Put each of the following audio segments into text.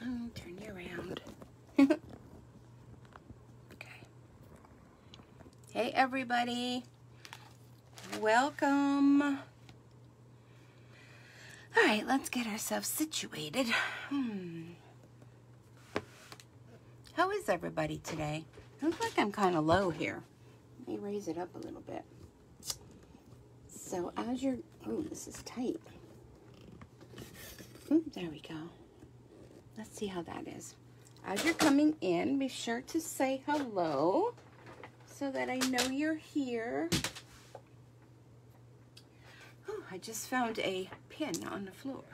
Turn you around. Okay. Hey, everybody. Welcome. All right, let's get ourselves situated. How is everybody today? I look like I'm kind of low here. Let me raise it up a little bit. So as you're, oh, this is tight. There we go. Let's see how that is. As you're coming in, be sure to say hello so that I know you're here. Oh, I just found a pin on the floor.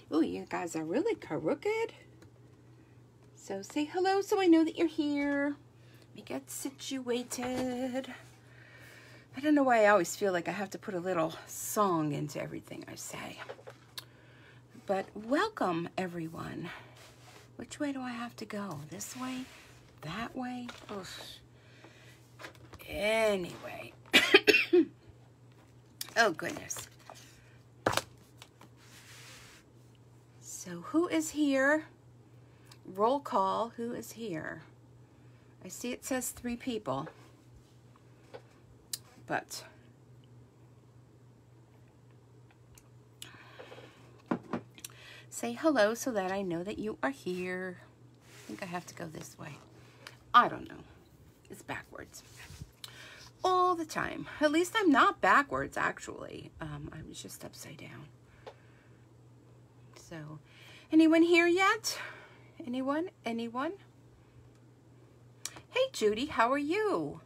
Oh, you guys are really crooked. So say hello so I know that you're here. Let me get situated. I don't know why I always feel like I have to put a little song into everything I say. But welcome, everyone. Which way do I have to go? This way? That way? Oof. Anyway. Oh, goodness. So who is here? Roll call. Who is here? I see it says 3 people. But say hello so that I know that you are here. I think I have to go this way. I don't know. It's backwards. All the time. At least I'm not backwards, actually. I was just upside down. So, anyone here yet? Anyone? Anyone? Hey, Judy, how are you?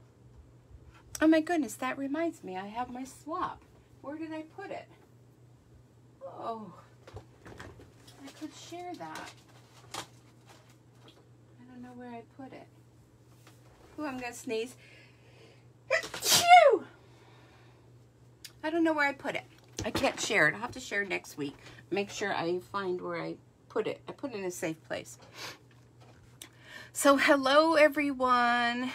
Oh my goodness, that reminds me, I have my swap. Where did I put it? Oh, I could share that. I don't know where I put it. Oh, I'm gonna sneeze. Achoo! I don't know where I put it. I can't share it. I'll have to share next week. Make sure I find where I put it. I put it in a safe place. So hello, everyone.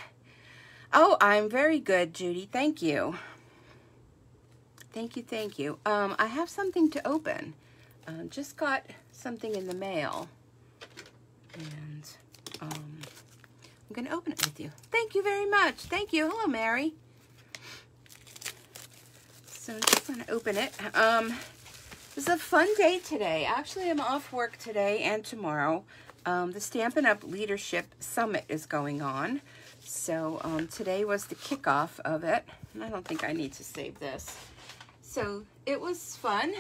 Oh, I'm very good, Judy. Thank you. Thank you, thank you. I have something to open. Just got something in the mail. And I'm going to open it with you. Thank you very much. Thank you. Hello, Mary. So I'm just going to open it. It's a fun day today. Actually, I'm off work today and tomorrow. The Stampin' Up! Leadership Summit is going on. So today was the kickoff of it. And I don't think I need to save this. So it was fun.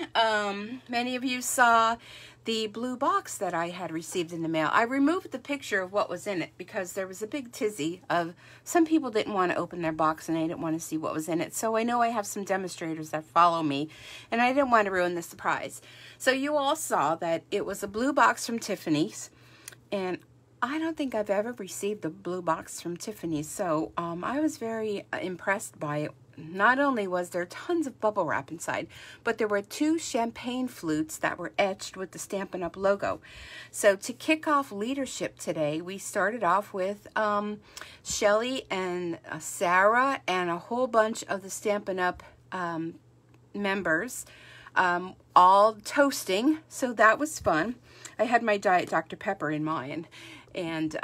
Many of you saw the blue box that I had received in the mail. I removed the picture of what was in it because there was a big tizzy of some people didn't want to open their box and they didn't want to see what was in it. So I know I have some demonstrators that follow me and I didn't want to ruin the surprise. So you all saw that it was a blue box from Tiffany's. And I don't think I've ever received a blue box from Tiffany's, so I was very impressed by it. Not only was there tons of bubble wrap inside, but there were 2 champagne flutes that were etched with the Stampin' Up! Logo. So to kick off leadership today, we started off with Shelly and Sarah and a whole bunch of the Stampin' Up! Members all toasting, so that was fun. I had my Diet Dr. Pepper in mind. And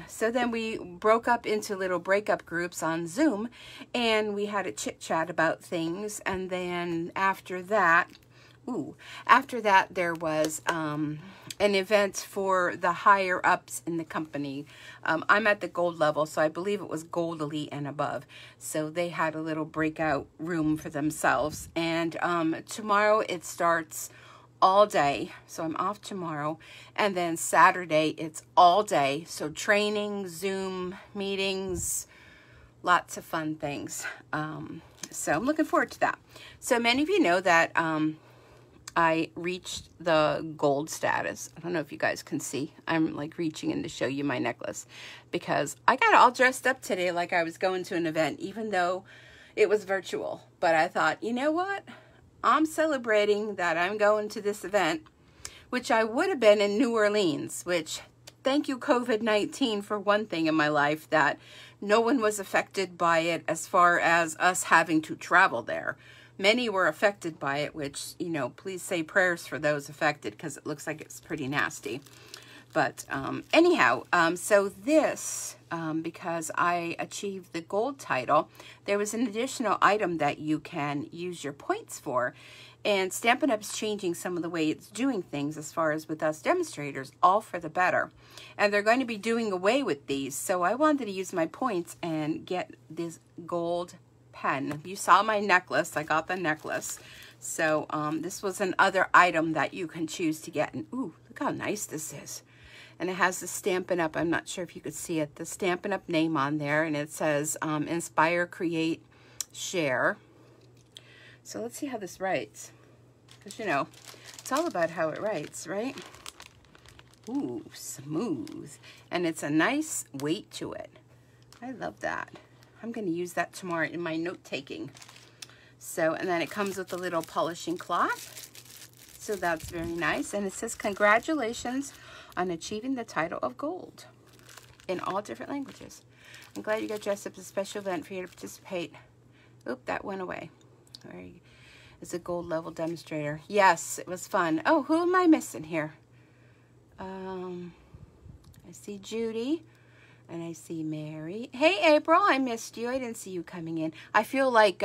so then we broke up into little breakup groups on Zoom, and we had a chit-chat about things. And then after that, there was an event for the higher ups in the company. I'm at the gold level, so I believe it was gold elite and above. So they had a little breakout room for themselves. And tomorrow it starts all day, so I'm off tomorrow, and then Saturday it's all day, so training, Zoom meetings, lots of fun things. So I'm looking forward to that. So many of you know that I reached the gold status. I don't know if you guys can see. I'm like reaching in to show you my necklace because I got all dressed up today like I was going to an event, even though it was virtual. But I thought, you know what? I'm celebrating that I'm going to this event, which I would have been in New Orleans, which thank you COVID-19 for one thing in my life, that no one was affected by it as far as us having to travel there. Many were affected by it, which, you know, please say prayers for those affected because it looks like it's pretty nasty. But anyhow, so this, because I achieved the gold title, there was an additional item that you can use your points for. And Stampin' Up! Is changing some of the way it's doing things as far as with us demonstrators, all for the better. And they're going to be doing away with these. So I wanted to use my points and get this gold pen. You saw my necklace. I got the necklace. So this was another item that you can choose to get. And ooh, look how nice this is. And it has the Stampin' Up! I'm not sure if you could see it. The Stampin' Up! Name on there. And it says Inspire, Create, Share. So let's see how this writes. Because, you know, it's all about how it writes, right? Ooh, smooth. And it's a nice weight to it. I love that. I'm going to use that tomorrow in my note-taking. So, and then it comes with a little polishing cloth. So that's very nice. And it says, congratulations on achieving the title of gold in all different languages. I'm glad you got dressed up as a special event for you to participate. Oop, that went away. It's a gold level demonstrator. Yes, it was fun. Oh, who am I missing here? I see Judy and I see Mary. Hey, April, I missed you. I didn't see you coming in. I feel like,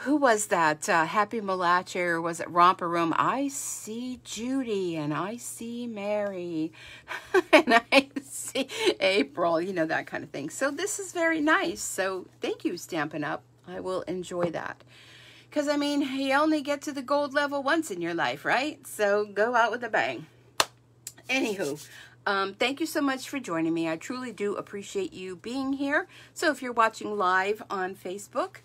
who was that? Happy Malachi, or was it Romper Room? I see Judy and I see Mary and I see April, you know, that kind of thing. So this is very nice. So thank you, Stampin' Up! I will enjoy that. Because, I mean, you only get to the gold level once in your life, right? So go out with a bang. Anywho, thank you so much for joining me. I truly do appreciate you being here. So if you're watching live on Facebook,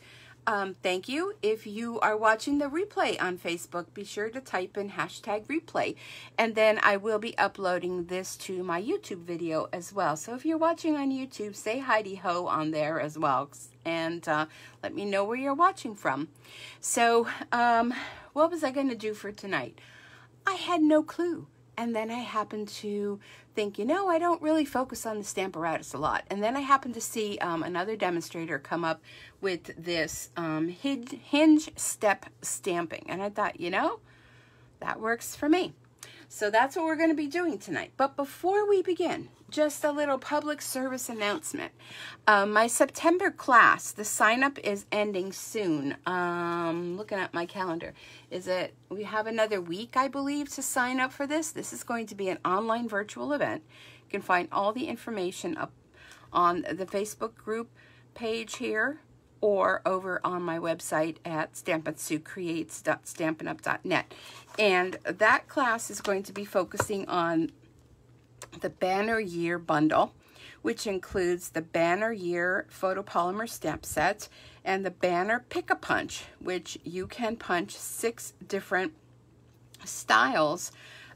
thank you. If you are watching the replay on Facebook, be sure to type in #replay. And then I will be uploading this to my YouTube video as well. So if you're watching on YouTube, say hi-de-ho on there as well. And let me know where you're watching from. So what was I going to do for tonight? I had no clue. And then I happened to think, you know, I don't really focus on the Stamparatus a lot. And then I happened to see another demonstrator come up with this Hinge step stamping. And I thought, you know, that works for me. So that's what we're going to be doing tonight. But before we begin, just a little public service announcement. My September class, the sign up is ending soon. Looking at my calendar. We have another week, I believe, to sign up for this. This is going to be an online virtual event. You can find all the information up on the Facebook group page here or over on my website at stampinsucreates.stampinup.net. And that class is going to be focusing on the Banner Year bundle, which includes the Banner Year photopolymer stamp set and the Banner Pick-a-Punch, which you can punch 6 different styles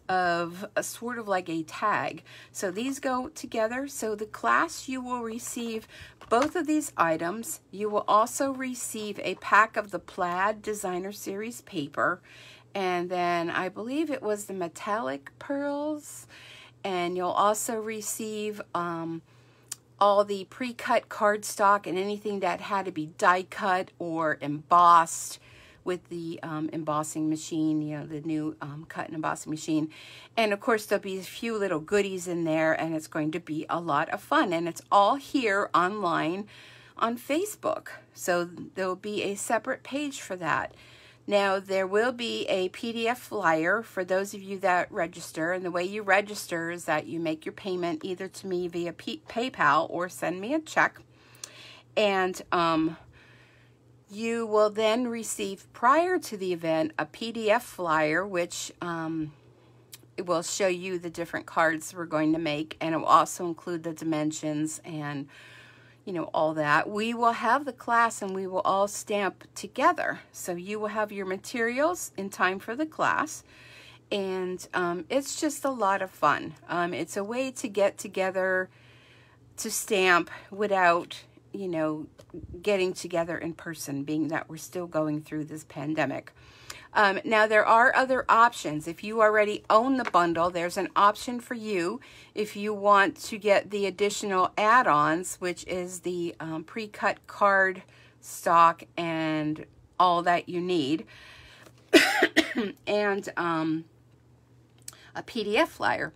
of a sort of like a tag. So these go together. So the class, you will receive both of these items. You will also receive a pack of the Plaid Designer Series paper, and then I believe it was the metallic pearls. And you'll also receive all the pre-cut cardstock and anything that had to be die cut or embossed with the embossing machine, you know, the new cut and embossing machine. And of course, there'll be a few little goodies in there, and it's going to be a lot of fun. And it's all here online on Facebook. So there'll be a separate page for that. Now, there will be a PDF flyer for those of you that register. And the way you register is that you make your payment either to me via PayPal or send me a check. And you will then receive, prior to the event, a PDF flyer, which it will show you the different cards we're going to make. And it will also include the dimensions and, you know, all that. We will have the class and we will all stamp together. So you will have your materials in time for the class. And it's just a lot of fun. It's a way to get together to stamp without, you know, getting together in person, being that we're still going through this pandemic. Now, there are other options. If you already own the bundle, there's an option for you if you want to get the additional add-ons, which is the pre-cut card stock and all that you need, and a PDF flyer.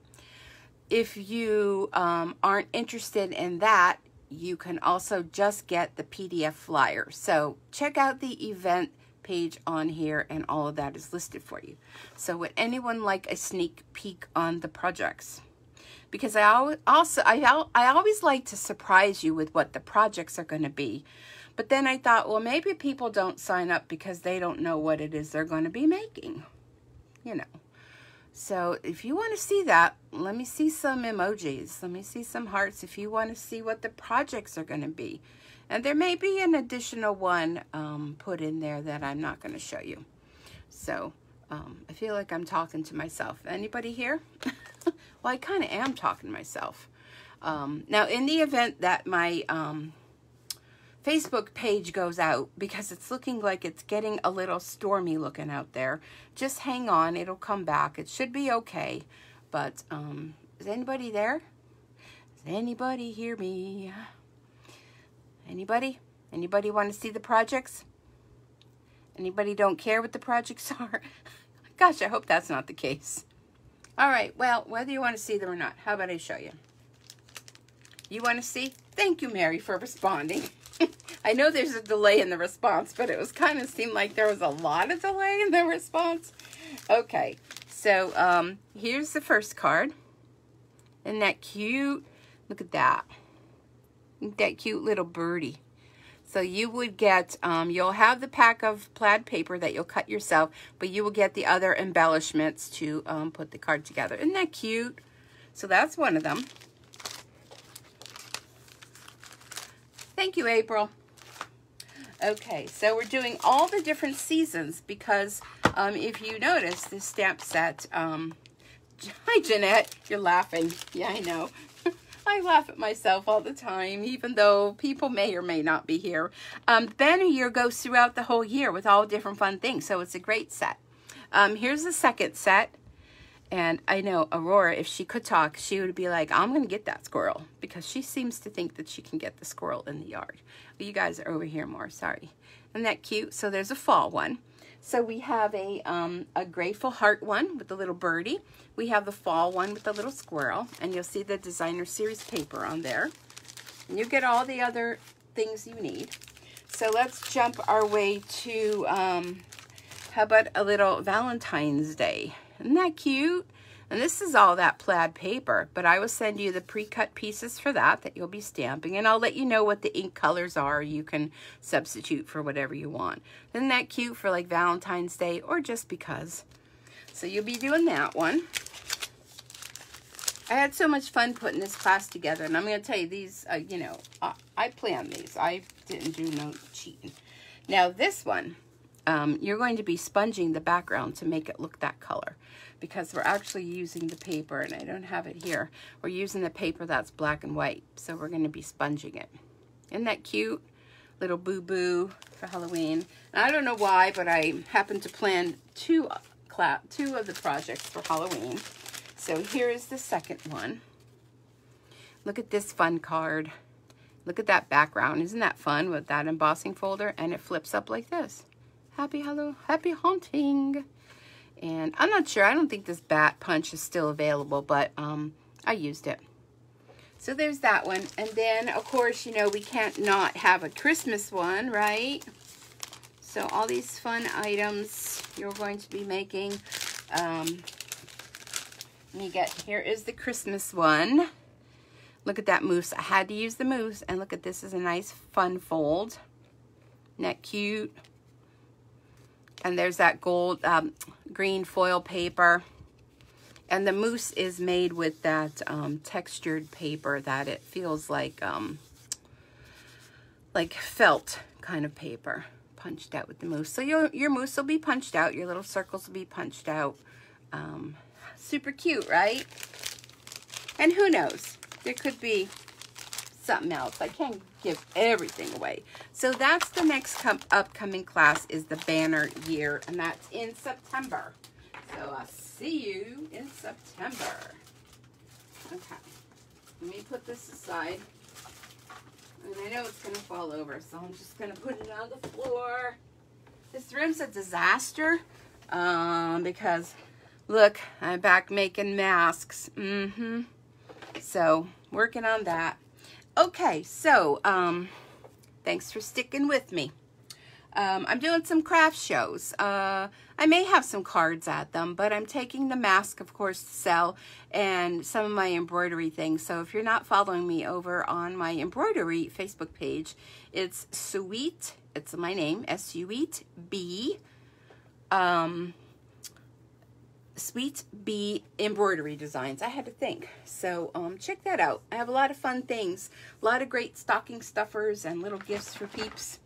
if you aren't interested in that, you can also just get the PDF flyer. So check out the event page on here, and all of that is listed for you. So would anyone like a sneak peek on the projects? Because I always like to surprise you with what the projects are going to be. But then I thought, well, maybe people don't sign up because they don't know what it is they're going to be making, you know. So if you want to see that, let me see some emojis. Let me see some hearts if you want to see what the projects are going to be. And there may be an additional one put in there that I'm not going to show you. So I feel like I'm talking to myself. Anybody here? Well, I kind of am talking to myself. Now, in the event that my Facebook page goes out, because it's looking like it's getting a little stormy looking out there, just hang on. It'll come back. It should be okay. But is anybody there? Does anybody hear me? Anybody? Anybody want to see the projects? Anybody don't care what the projects are? Gosh, I hope that's not the case. All right, well, whether you want to see them or not, how about I show you? You want to see? Thank you, Mary, for responding. I know there's a delay in the response, but it was kind of seemed like there was a lot of delay in the response. Okay, so here's the first card. Isn't that cute? Look at that. That cute little birdie. So you would get, you'll have the pack of plaid paper that you'll cut yourself, but you will get the other embellishments to put the card together. Isn't that cute? So that's one of them. Thank you, April. Okay, so we're doing all the different seasons because if you notice this stamp set, hi Jeanette, you're laughing. Yeah, I know. I laugh at myself all the time, even though people may or may not be here. The banner year goes throughout the whole year with all different fun things, so it's a great set. Here's the second set, and I know Aurora, if she could talk, she would be like, I'm going to get that squirrel, because she seems to think that she can get the squirrel in the yard. But you guys are over here more, sorry. Isn't that cute? So there's a fall one. So we have a Grateful Heart one with the little birdie. We have the fall one with the little squirrel. And you'll see the designer series paper on there. And you get all the other things you need. So let's jump our way to, how about a little Valentine's Day? Isn't that cute? And this is all that plaid paper, but I will send you the pre-cut pieces for that you'll be stamping, and I'll let you know what the ink colors are. You can substitute for whatever you want. Isn't that cute for like Valentine's Day or just because? So you'll be doing that one. I had so much fun putting this class together, and I'm going to tell you these, you know, I planned these. I didn't do no cheating. Now this one, you're going to be sponging the background to make it look that color, because we're actually using the paper, and I don't have it here. We're using the paper that's black and white, so we're going to be sponging it. Isn't that cute? Little boo-boo for Halloween. And I don't know why, but I happened to plan two of the projects for Halloween. So here is the second one. Look at this fun card. Look at that background. Isn't that fun with that embossing folder? And it flips up like this. Happy haunting. And I'm not sure, I don't think this bat punch is still available, but I used it. So there's that one. And then, of course, you know, we can't not have a Christmas one, right? So all these fun items you're going to be making. Here is the Christmas one. Look at that mousse. I had to use the mousse. And look at this is a nice fun fold. Isn't that cute? And there's that gold, green foil paper. And the mousse is made with that textured paper that it feels like felt kind of paper, punched out with the mousse. So your mousse will be punched out. Your little circles will be punched out. Super cute, right? And who knows? There could be something else. I can't give everything away. So that's the next upcoming class is the banner year, and that's in September. So I'll see you in September. Okay, let me put this aside. And I know it's going to fall over, so I'm just going to put it on the floor. This room's a disaster because, look, I'm back making masks. So working on that. Okay, so thanks for sticking with me. I'm doing some craft shows. I may have some cards at them, but I'm taking the mask, of course, to sell, and some of my embroidery things. So if you're not following me over on my embroidery Facebook page, it's Sweet, it's my name, Sweet B, Sweet B Embroidery Designs. I had to think. So check that out. I have a lot of fun things, a lot of great stocking stuffers and little gifts for peeps.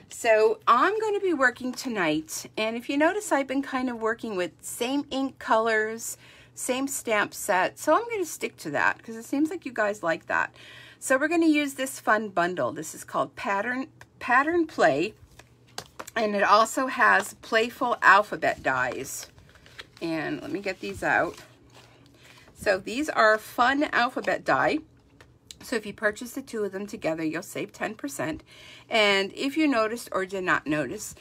So I'm going to be working tonight, and if you notice, I've been kind of working with same ink colors, same stamp set, so I'm going to stick to that because it seems like you guys like that. So we're going to use this fun bundle. This is called Pattern Play, and it also has playful alphabet dies. And let me get these out. So these are fun alphabet die. So if you purchase the two of them together, you'll save 10%. And if you noticed or did not notice,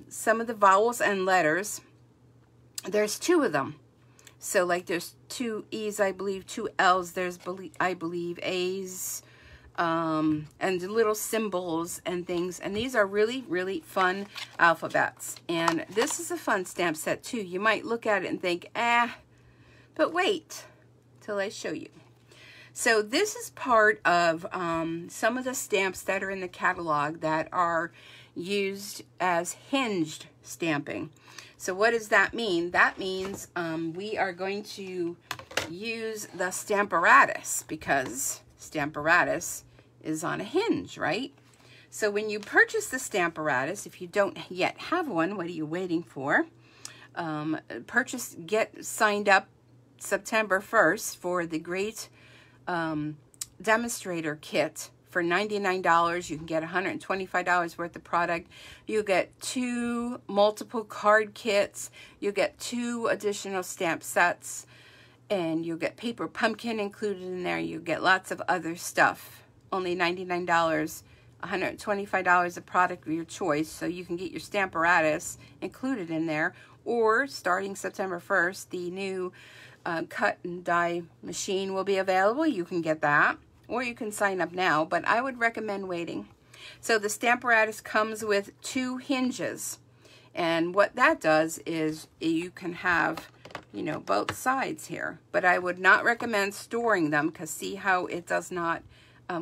some of the vowels and letters, there's two of them. So like there's two E's, I believe, two L's, there's, I believe, A's, and little symbols and things. And these are really, really fun alphabets. And this is a fun stamp set too. You might look at it and think, but wait till I show you. So this is part of some of the stamps that are in the catalog that are used as hinged stamping. So what does that mean? That means we are going to use the Stamparatus because Stamparatus is on a hinge, right? So when you purchase the Stamparatus, if you don't yet have one, what are you waiting for? Get signed up September 1st for the great demonstrator kit for $99. You can get $125 worth of product. You get 2 multiple card kits. You get 2 additional stamp sets, and you'll get paper pumpkin included in there. You get lots of other stuff. Only $99, $125 of product of your choice, so you can get your Stamparatus included in there. Or starting September 1st, the new cut and die machine will be available. You can get that, or you can sign up now, but I would recommend waiting. So the Stamparatus comes with 2 hinges, and what that does is you can have, you know, both sides here, but I would not recommend storing them because see how it does not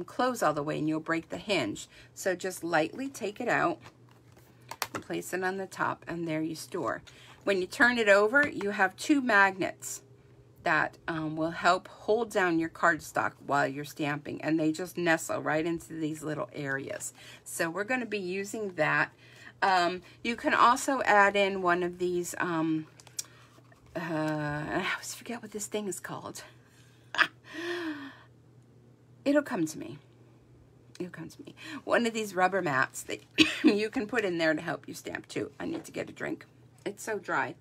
close all the way and you'll break the hinge. So just lightly take it out and place it on the top, and there you store. When you turn it over, you have 2 magnets that will help hold down your cardstock while you're stamping, and they just nestle right into these little areas. So we're going to be using that. You can also add in one of these, I always forget what this thing is called. It'll come to me. It'll come to me. One of these rubber mats that you can put in there to help you stamp too. I need to get a drink. It's so dry.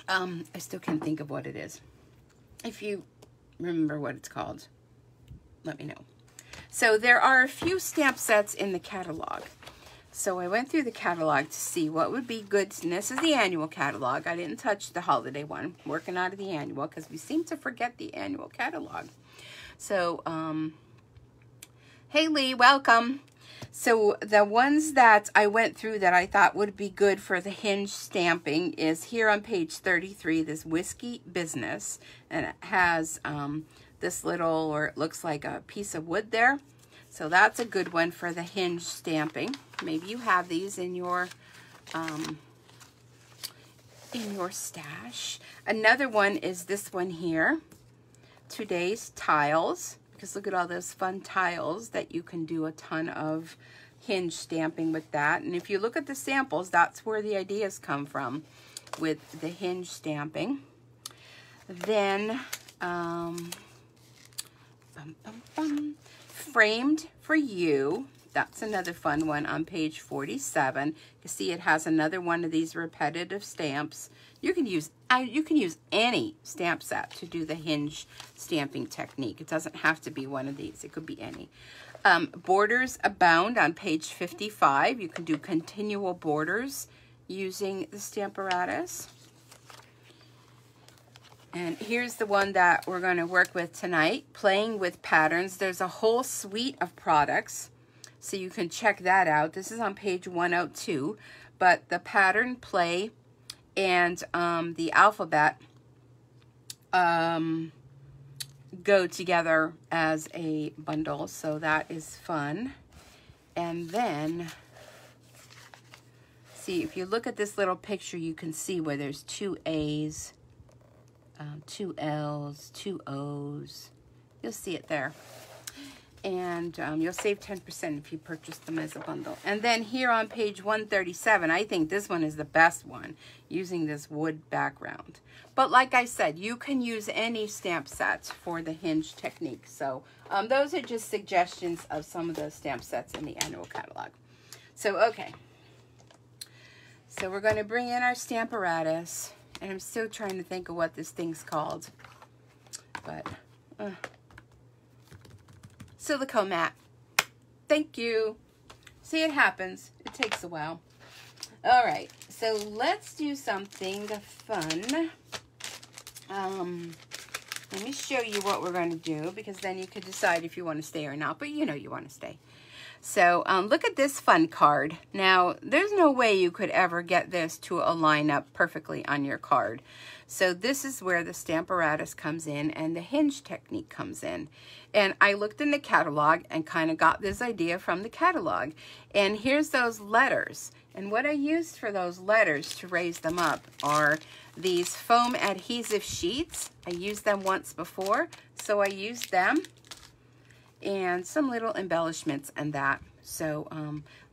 I still can't think of what it is. If you remember what it's called, let me know. So there are a few stamp sets in the catalog. So I went through the catalog to see what would be good. And this is the annual catalog. I didn't touch the holiday one. I'm working out of the annual because we seem to forget the annual catalog. So, hey Lee, welcome. So the ones that I went through that I thought would be good for the hinge stamping is here on page 33, this Whiskey Business. And it has this little, or it looks like a piece of wood there. So that's a good one for the hinge stamping. Maybe you have these in your stash. Another one is this one here, Today's Tiles. Because look at all those fun tiles that you can do a ton of hinge stamping with that. And if you look at the samples, that's where the ideas come from with the hinge stamping. Then, Framed for You. That's another fun one on page 47. You see it has another one of these repetitive stamps. You can use any stamp set to do the hinge stamping technique. It doesn't have to be one of these. It could be any. Borders Abound on page 55. You can do continual borders using the Stamparatus. And here's the one that we're going to work with tonight, Playing with Patterns. There's a whole suite of products, so you can check that out. This is on page 102, but the pattern, play, and the alphabet go together as a bundle, so that is fun. And then, see, if you look at this little picture, you can see where there's 2 A's, 2 L's, 2 O's. You'll see it there. And you'll save 10% if you purchase them as a bundle. And then here on page 137, I think this one is the best one, using this wood background. But like I said, you can use any stamp sets for the Hinge technique. So those are just suggestions of some of the stamp sets in the annual catalog. So, okay. So we're going to bring in our Stamparatus. And I'm still trying to think of what this thing's called. But, silicone mat. Thank you. See, it happens. It takes a while. All right. So let's do something fun. Let me show you what we're going to do, because then you could decide if you want to stay or not. But you know you want to stay. So look at this fun card. Now, there's no way you could ever get this to align up perfectly on your card. So this is where the Stamparatus comes in and the Hinge technique comes in. And I looked in the catalog and kind of got this idea from the catalog. And here's those letters. And what I used for those letters to raise them up are these foam adhesive sheets. I used them once before, so I used them. And some little embellishments and that. So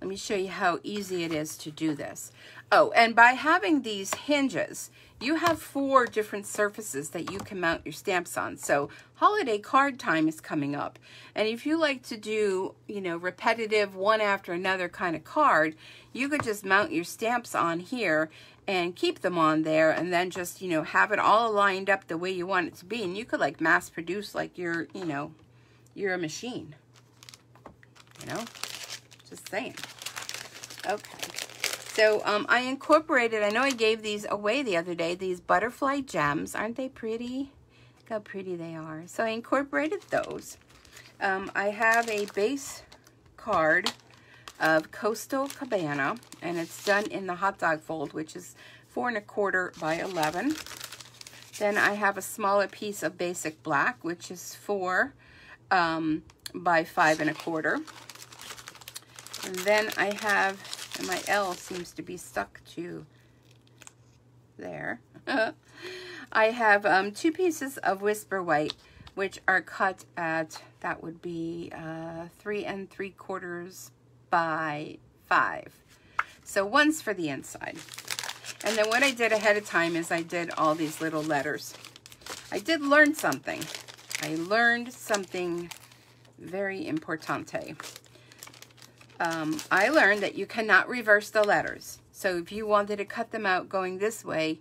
let me show you how easy it is to do this. Oh, and by having these hinges, you have 4 different surfaces that you can mount your stamps on. So holiday card time is coming up. And if you like to do, you know, repetitive one after another kind of card, you could just mount your stamps on here and keep them on there, and then just, you know, have it all lined up the way you want it to be. And you could like mass produce like you're, you know, you're a machine, you know, just saying. Okay, so I incorporated, I know I gave these away the other day, these butterfly gems. Aren't they pretty? Look how pretty they are. So I incorporated those. I have a base card of Coastal Cabana, and it's done in the hot dog fold, which is 4 1/4 by 11. Then I have a smaller piece of basic black, which is 4 by 5 1/4. And then I have, and my L seems to be stuck to there. I have 2 pieces of Whisper White, which are cut at, that would be 3 3/4 by 5. So one's for the inside. And then what I did ahead of time is I did all these little letters. I did learn something. I learned something very importante. I learned that you cannot reverse the letters. So if you wanted to cut them out going this way,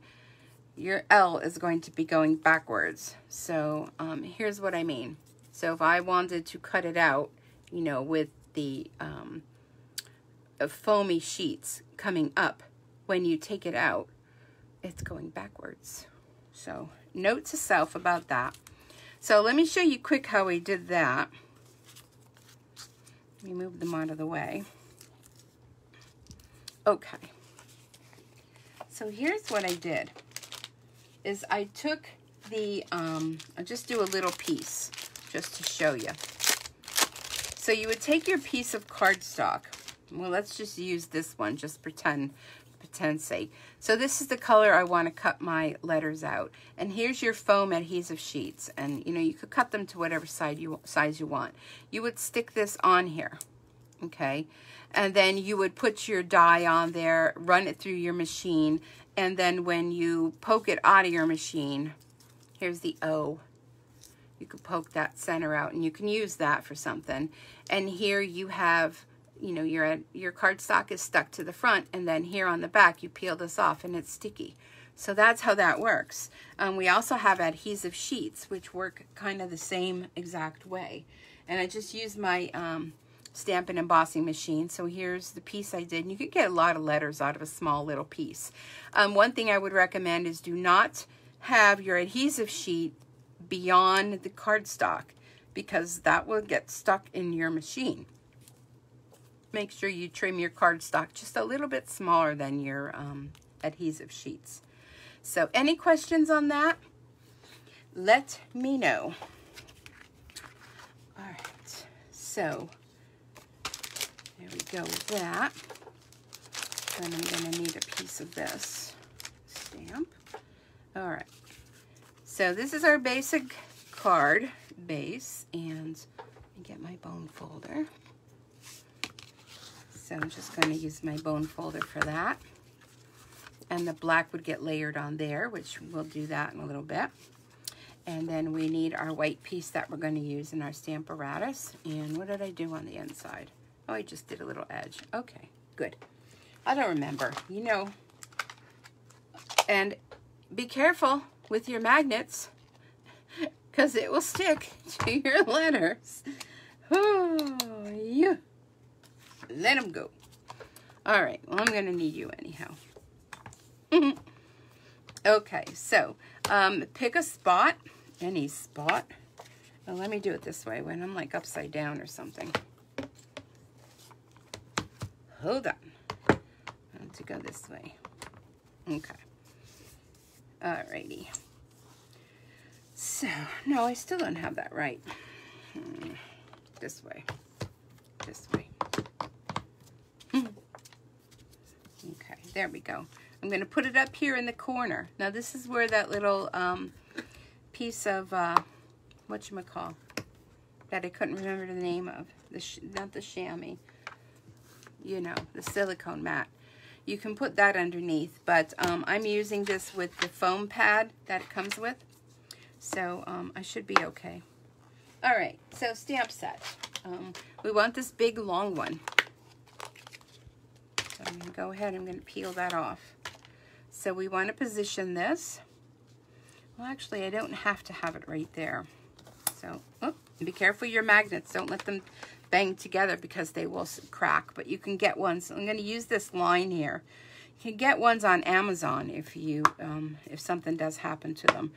your L is going to be going backwards. So here's what I mean. So if I wanted to cut it out, you know, with the foamy sheets coming up, when you take it out, it's going backwards. So note to self about that. So let me show you quick how we did that. Let me move them out of the way. Okay. So here's what I did. Is I took the, I'll just do a little piece just to show you. So you would take your piece of cardstock. Well, let's just use this one, just pretend sake. So this is the color I want to cut my letters out. And here's your foam adhesive sheets. And, you know, you could cut them to whatever size you want. You would stick this on here, okay? And then you would put your die on there, run it through your machine, and then when you poke it out of your machine, here's the O. You could poke that center out, and you can use that for something. And here you have, you know, your cardstock is stuck to the front, and then here on the back, you peel this off, and it's sticky. So that's how that works. We also have adhesive sheets, which work kind of the same exact way. And I just used my Stampin' embossing machine. So here's the piece I did. And you could get a lot of letters out of a small little piece. One thing I would recommend is do not have your adhesive sheet beyond the cardstock, because that will get stuck in your machine. Make sure you trim your cardstock just a little bit smaller than your adhesive sheets. So any questions on that? Let me know. All right, so there we go with that. Then I'm going to need a piece of this stamp. All right, so this is our basic card base, and let me get my bone folder. So I'm just going to use my bone folder for that. And the black would get layered on there, which we'll do that in a little bit. And then we need our white piece that we're going to use in our Stamparatus. And what did I do on the inside? Oh, I just did a little edge. Okay, good. I don't remember, you know. And be careful with your magnets, because it will stick to your letters. Oh, yeah. Let them go. All right, well, I'm going to need you anyhow. Okay, so pick a spot, any spot. Well, let me do it this way when I'm like upside down or something. Hold on. I want to go this way. Okay. Alrighty. So, no, I still don't have that right. This way. This way. Okay, there we go. I'm going to put it up here in the corner. Now, this is where that little piece of, whatchamacall, that I couldn't remember the name of. Not the chamois. You know, the silicone mat. You can put that underneath, but I'm using this with the foam pad that it comes with. So I should be okay. All right, so stamp set. We want this big, long one. So I'm going to go ahead, I'm going to peel that off. So we want to position this. Well, actually, I don't have to have it right there. So, oh, be careful your magnets. Don't let them bang together because they will crack. But you can get ones. So I'm going to use this line here. You can get ones on Amazon if you, if something does happen to them.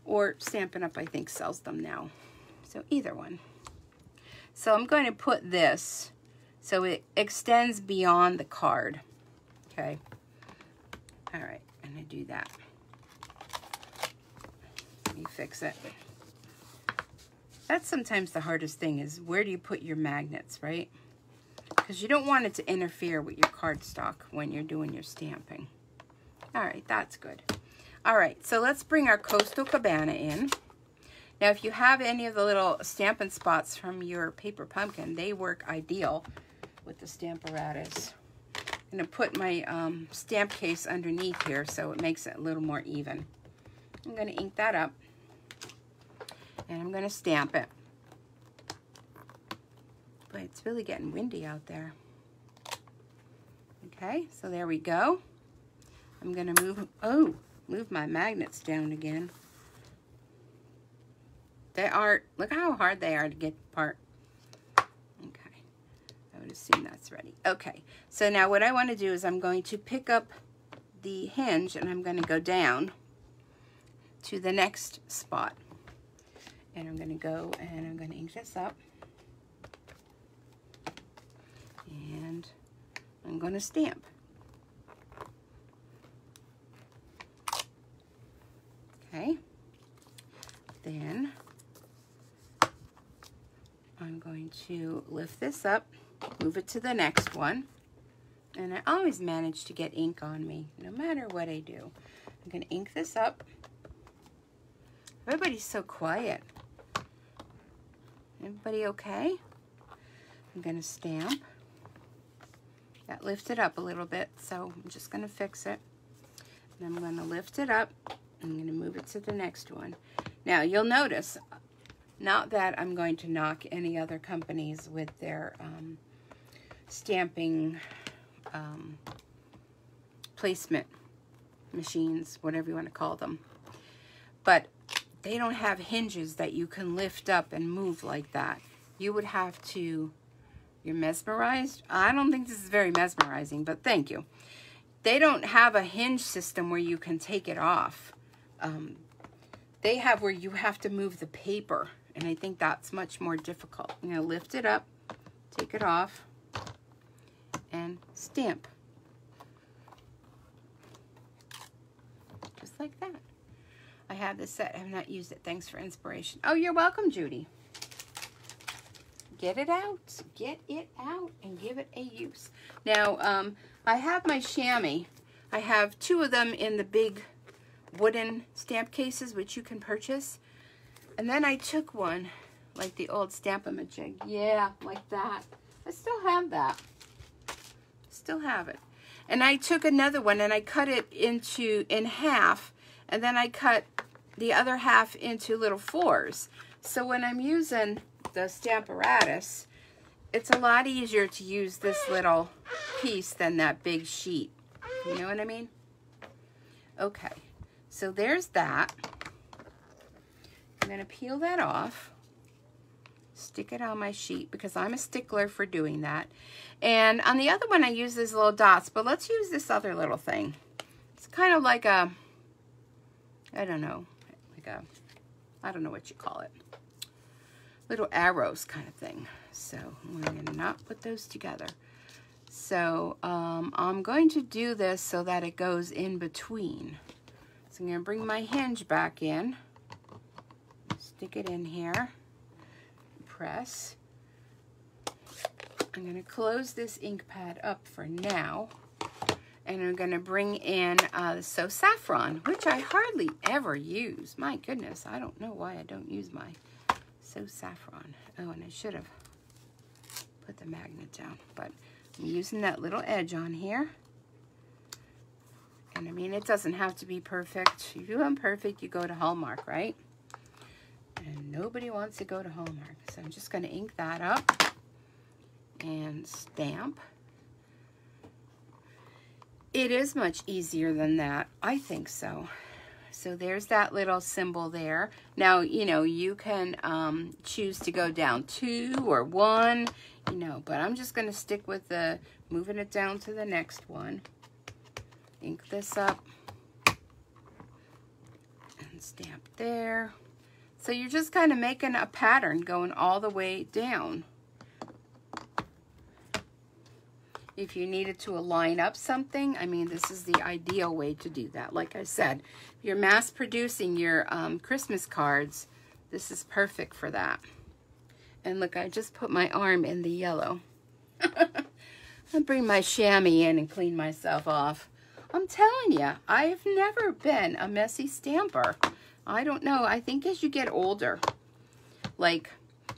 Or Stampin' Up, I think, sells them now. So either one. So I'm going to put this so it extends beyond the card. Okay. All right, I'm going to do that. Let me fix it. That's sometimes the hardest thing, is where do you put your magnets, right? Because you don't want it to interfere with your cardstock when you're doing your stamping. All right, that's good. All right, so let's bring our Coastal Cabana in. Now, if you have any of the little Stampin' spots from your paper pumpkin, they work ideal with the Stamparatus. I'm going to put my stamp case underneath here so it makes it a little more even. I'm going to ink that up, and I'm going to stamp it. But it's really getting windy out there. Okay, so there we go. I'm going to move my magnets down again. They are, look how hard they are to get apart. Okay, I would assume that's ready. Okay, so now what I want to do is I'm going to pick up the hinge and I'm going to go down to the next spot. And I'm going to go and I'm going to ink this up. And I'm going to stamp. Okay, then I'm going to lift this up, move it to the next one, and I always manage to get ink on me, no matter what I do. I'm going to ink this up. Everybody's so quiet. Everybody okay? I'm going to stamp. That lifted up a little bit, so I'm just going to fix it. And I'm going to lift it up. I'm going to move it to the next one. Now, you'll notice, not that I'm going to knock any other companies with their stamping placement machines, whatever you want to call them. But they don't have hinges that you can lift up and move like that. You would have to, you're mesmerized? I don't think this is very mesmerizing, but thank you. They don't have a hinge system where you can take it off. They have where you have to move the paper, and I think that's much more difficult. You know, lift it up, take it off, and stamp. Just like that. I have this set. I have not used it. Thanks for inspiration. Oh, you're welcome, Judy. Get it out. Get it out and give it a use. Now, I have my chamois. I have 2 of them in the big wooden stamp cases, which you can purchase. And then I took one, like the old Stampin' jig. Yeah, like that. I still have that. Still have it. And I took another one and I cut it in half, and then I cut the other half into little 4s. So when I'm using the Stamparatus, it's a lot easier to use this little piece than that big sheet. You know what I mean? Okay. So there's that. I'm going to peel that off, stick it on my sheet because I'm a stickler for doing that. And on the other one, I use these little dots, but let's use this other little thing. It's kind of like a, I don't know, like a, I don't know what you call it. Little arrows kind of thing. So we're going to not put those together. So I'm going to do this so that it goes in between. So I'm going to bring my hinge back in, stick it in here, press. I'm going to close this ink pad up for now, and I'm going to bring in the So Saffron, which I hardly ever use. My goodness, I don't know why I don't use my So Saffron. Oh, and I should have put the magnet down, but I'm using that little edge on here. And I mean, it doesn't have to be perfect. If you want perfect, you go to Hallmark, right? And nobody wants to go to Hallmark. So I'm just going to ink that up and stamp. It is much easier than that. I think so. So there's that little symbol there. Now, you know, you can choose to go down 2 or 1, you know, but I'm just going to stick with the moving it down to the next one. Ink this up and stamp there. So you're just kind of making a pattern going all the way down. If you needed to align up something, I mean, this is the ideal way to do that. Like I said, if you're mass producing your Christmas cards, this is perfect for that. And look, I just put my arm in the yellow. I'll bring my chamois in and clean myself off. I'm telling you, I've never been a messy stamper. I don't know. I think as you get older, like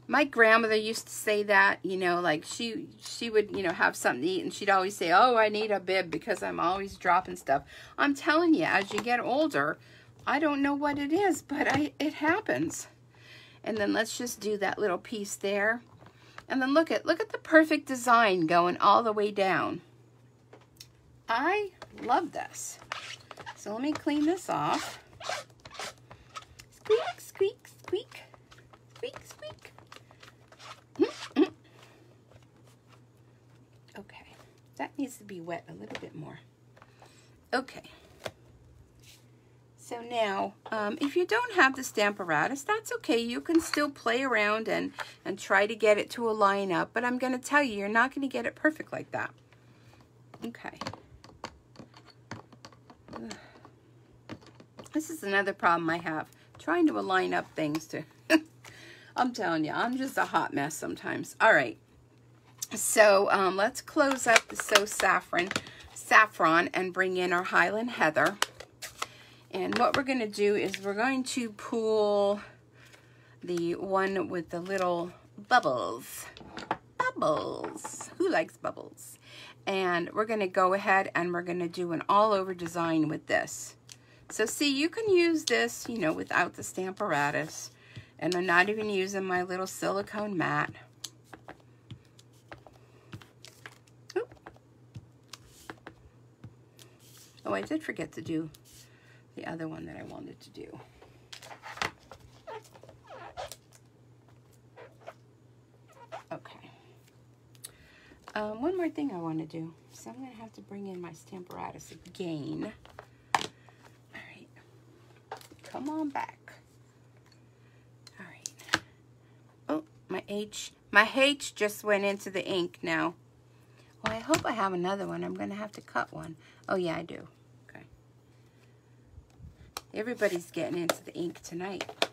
my grandmother used to say that, you know, like she would, you know, have something to eat and she'd always say, oh, I need a bib because I'm always dropping stuff. I'm telling you, as you get older, I don't know what it is, but it happens. And then let's just do that little piece there. And then look at the perfect design going all the way down. I love this. So let me clean this off. Squeak, squeak, squeak, squeak, squeak. Okay, that needs to be wet a little bit more. Okay. So now, if you don't have the Stamparatus, that's okay. You can still play around and try to get it to align up. But I'm going to tell you, you're not going to get it perfect like that. Okay. This is another problem I have, trying to align up things to, I'm telling you, I'm just a hot mess sometimes. All right, so let's close up the So Saffron and bring in our Highland Heather. And what we're going to do is we're going to pull the one with the little bubbles. Bubbles. Who likes bubbles? And we're going to go ahead and we're going to do an all-over design with this. So see, you can use this, you know, without the Stamparatus. And I'm not even using my little silicone mat. Oop. Oh, I did forget to do the other one that I wanted to do. Okay. One more thing I want to do. So I'm going to have to bring in my Stamparatus again. come on back. All right. Oh, my H just went into the ink now. Well, I hope I have another one. I'm going to have to cut one. Oh, yeah, I do. Okay. Everybody's getting into the ink tonight. I'm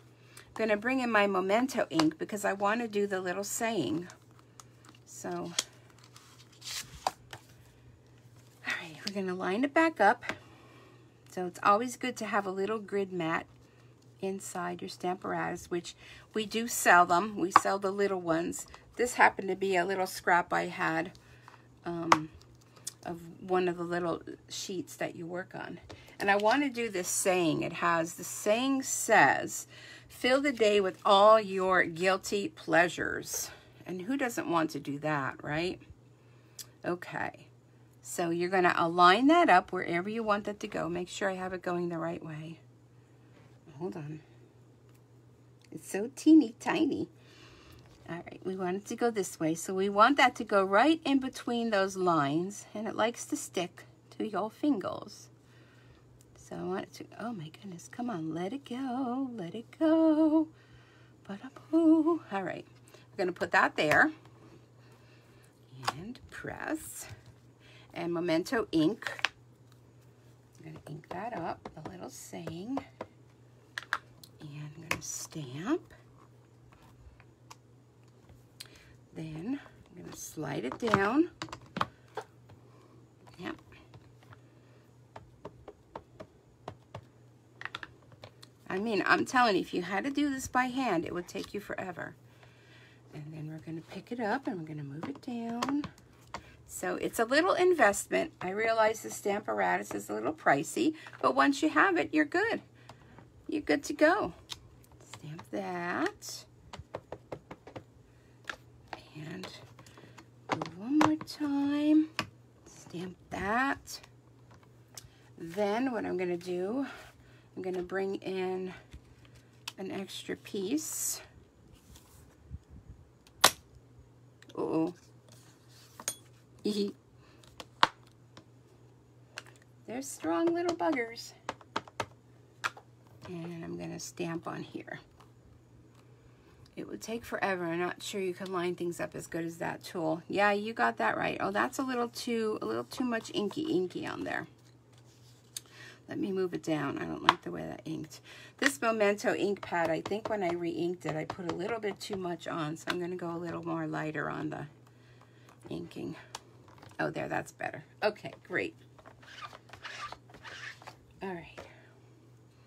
going to bring in my Memento ink because I want to do the little saying. So, all right, we're going to line it back up. So it's always good to have a little grid mat inside your Stamparatus, which we do sell them. We sell the little ones. This happened to be a little scrap I had of one of the little sheets that you work on. And I want to do this saying. It has, the saying says, fill the day with all your guilty pleasures. And who doesn't want to do that, right? Okay. So you're going to align that up wherever you want that to go. Make sure I have it going the right way. Hold on. It's so teeny tiny. All right, we want it to go this way. So we want that to go right in between those lines, and it likes to stick to your fingers. So I want it to, oh my goodness, come on, let it go, let it go. Ba-da-boo. All right, we're gonna put that there and press. And Memento ink. I'm gonna ink that up, the little saying. And I'm gonna stamp. Then I'm going to slide it down. Yep. I mean, I'm telling you, if you had to do this by hand, it would take you forever. And then we're going to pick it up and we're going to move it down. So it's a little investment. I realize the Stamparatus is a little pricey, but once you have it, you're good. You're good to go. Stamp that. And do one more time, stamp that. Then what I'm going to do, I'm going to bring in an extra piece. Uh-oh. They're strong little buggers. And I'm going to stamp on here. It would take forever. I'm not sure you can line things up as good as that tool. Yeah, you got that right. Oh, that's a little too much inky on there. Let me move it down. I don't like the way that inked. This Memento ink pad, I think when I re-inked it, I put a little bit too much on, so I'm going to go a little more lighter on the inking. Oh, there, that's better. Okay, great. All right.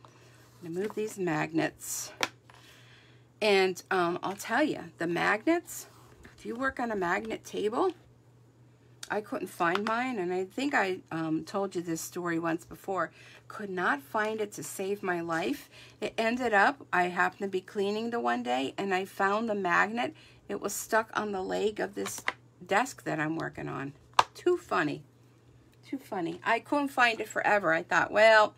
I'm going to move these magnets. And I'll tell you, the magnets, if you work on a magnet table, I couldn't find mine, and I think I told you this story once before, could not find it to save my life. It ended up, I happened to be cleaning the one day, and I found the magnet. It was stuck on the leg of this desk that I'm working on. Too funny. Too funny. I couldn't find it forever. I thought, well,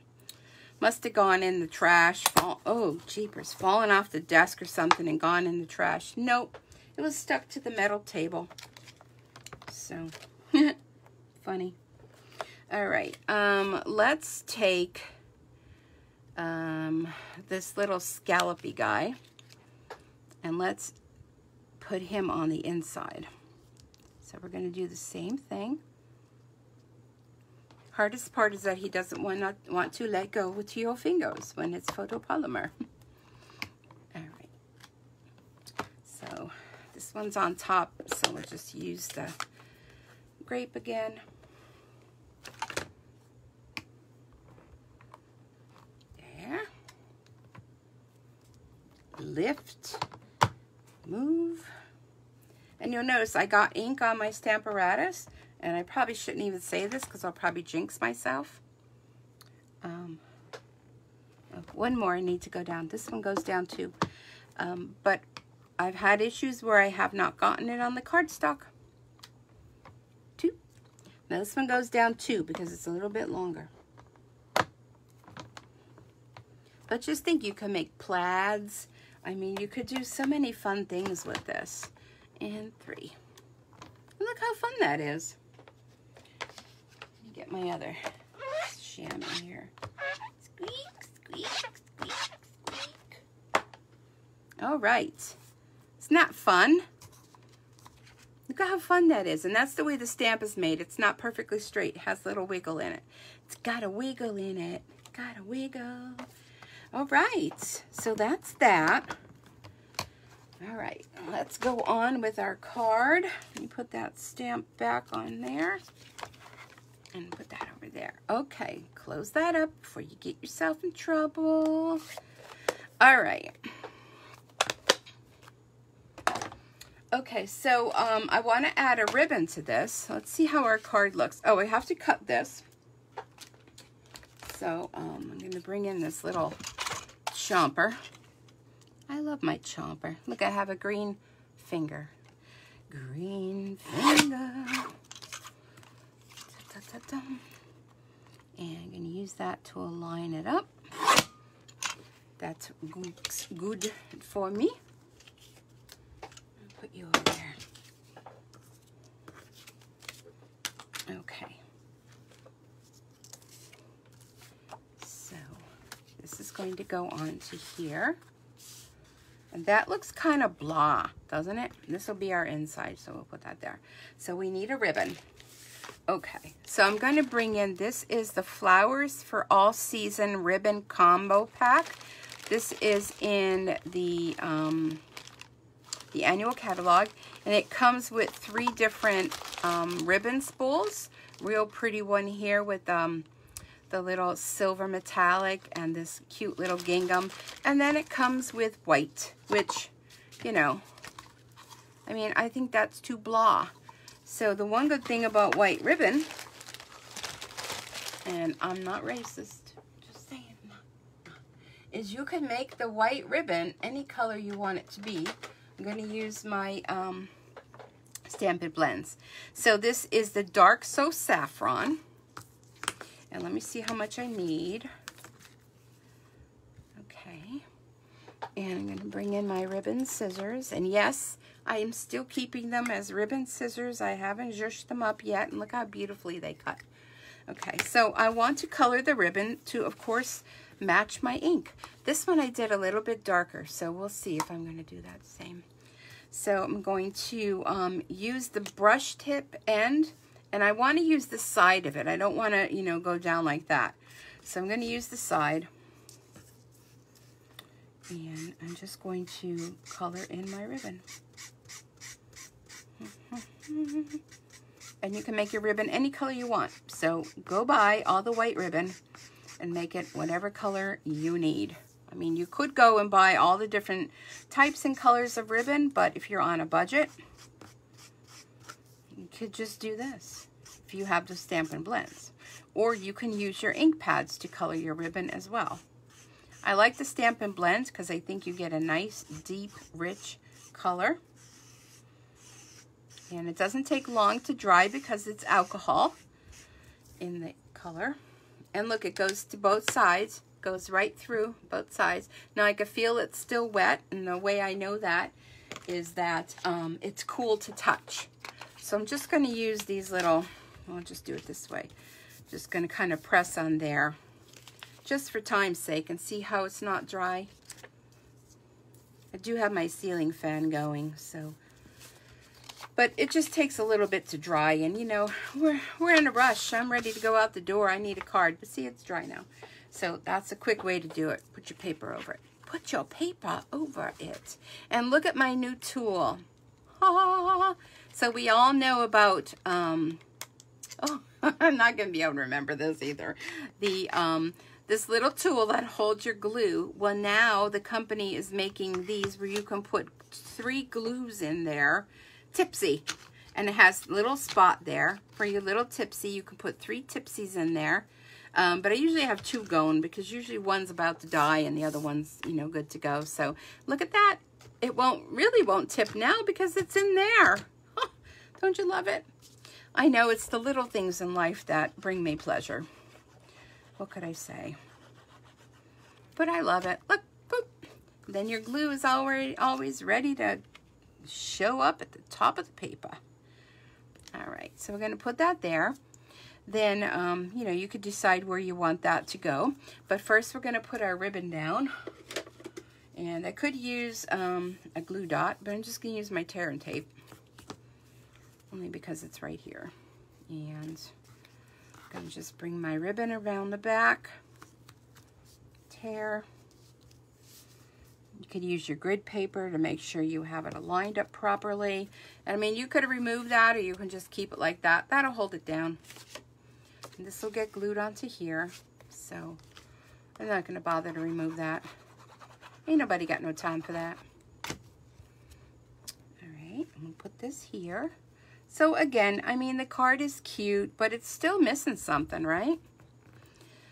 must have gone in the trash. Oh, jeepers. Fallen off the desk or something and gone in the trash. Nope. It was stuck to the metal table. So, funny. All right. Let's take this little scallopy guy and let's put him on the inside. So we're going to do the same thing. Hardest part is that he doesn't want to let go with your fingers when it's photopolymer. All right. So this one's on top, so we'll just use the grape again. There. Lift. Move. And you'll notice I got ink on my Stamparatus. And I probably shouldn't even say this because I'll probably jinx myself. One more I need to go down. This one goes down too. But I've had issues where I have not gotten it on the cardstock. 2. Now this one goes down 2 because it's a little bit longer. But just think, you can make plaids. I mean, you could do so many fun things with this. And 3. Look how fun that is. Get my other chamois here. Squeak, squeak, squeak. All right. Isn't that fun? Look at how fun that is. And that's the way the stamp is made. It's not perfectly straight. It has a little wiggle in it. It's got a wiggle in it. Got a wiggle. All right. So that's that. All right. Let's go on with our card. Let me put that stamp back on there. And put that over there. Okay. Close that up before you get yourself in trouble. All right. Okay, so I want to add a ribbon to this. Let's see how our card looks. Oh, I have to cut this. So I'm going to bring in this little chomper. I love my chomper. Look, I have a green finger. Green finger. And I'm going to use that to align it up. That's good for me. Put you over there. Okay. So this is going to go on to here. And that looks kind of blah, doesn't it? This will be our inside, so we'll put that there. So we need a ribbon. Okay, so I'm going to bring in, this is the Flowers for All Season Ribbon Combo Pack. This is in the annual catalog, and it comes with 3 different ribbon spools. Real pretty one here with the little silver metallic and this cute little gingham. And then it comes with white, which, you know, I mean, I think that's too blah. So the one good thing about white ribbon, and I'm not racist, just saying, is you can make the white ribbon any color you want it to be. I'm going to use my Stampin' Blends. So this is the Dark So Saffron. And let me see how much I need. Okay. And I'm going to bring in my ribbon scissors. And yes, I am still keeping them as ribbon scissors. I haven't zhushed them up yet. And look how beautifully they cut. Okay, so I want to color the ribbon to, of course, match my ink. This one I did a little bit darker, so we'll see if I'm going to do that same. So I'm going to use the brush tip end, and I want to use the side of it. I don't want to, you know, go down like that. So I'm going to use the side. And I'm just going to color in my ribbon. And you can make your ribbon any color you want. So go buy all the white ribbon and make it whatever color you need. I mean, you could go and buy all the different types and colors of ribbon, but if you're on a budget, you could just do this if you have the Stampin' Blends. Or you can use your ink pads to color your ribbon as well. I like the Stampin' Blends because I think you get a nice, deep, rich color. And it doesn't take long to dry because it's alcohol in the color. And look, it goes to both sides. Goes right through both sides. Now I can feel it's still wet, and the way I know that is that it's cool to touch. So I'm just going to use these little, I'll just do it this way. Just going to kind of press on there just for time's sake and see how it's not dry. I do have my ceiling fan going, so, but it just takes a little bit to dry, and you know, we're in a rush. I'm ready to go out the door. I need a card, but see, it's dry now. So that's a quick way to do it. Put your paper over it. Put your paper over it. And look at my new tool. So we all know about, oh, I'm not going to be able to remember this either. This little tool that holds your glue. Well, now the company is making these where you can put 3 glues in there. Tipsy. And it has a little spot there for your little tipsy. You can put 3 tipsies in there. But I usually have 2 going because usually one's about to die and the other one's, you know, good to go. So look at that. It really won't tip now because it's in there. Huh, don't you love it? I know it's the little things in life that bring me pleasure. What could I say? But I love it. Look, boop. Then your glue is always ready to show up at the top of the paper. All right, so we're going to put that there. Then, you know, you could decide where you want that to go. But first we're going to put our ribbon down. And I could use a glue dot, but I'm just going to use my tear and tape. Only because it's right here. And I'm going to just bring my ribbon around the back. Tear. You could use your grid paper to make sure you have it aligned up properly. And I mean, you could remove that, or you can just keep it like that. That'll hold it down. And this will get glued onto here. So I'm not going to bother to remove that. Ain't nobody got no time for that. All right, I'm going to put this here. So again, I mean, the card is cute, but it's still missing something, right?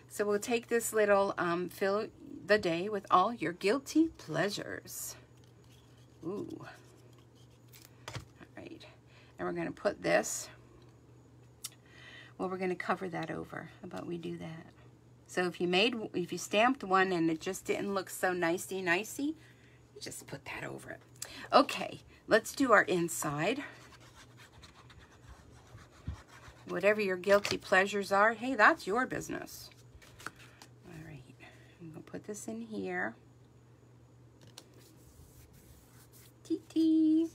So we'll take this little fill the day with all your guilty pleasures. Ooh. All right. And we're going to put this, well, we're going to cover that over. How about we do that? So if you stamped one and it just didn't look so nicey, you just put that over it. Okay, let's do our inside. Whatever your guilty pleasures are, hey, that's your business. All right, I'm gonna put this in here. Tee-tee.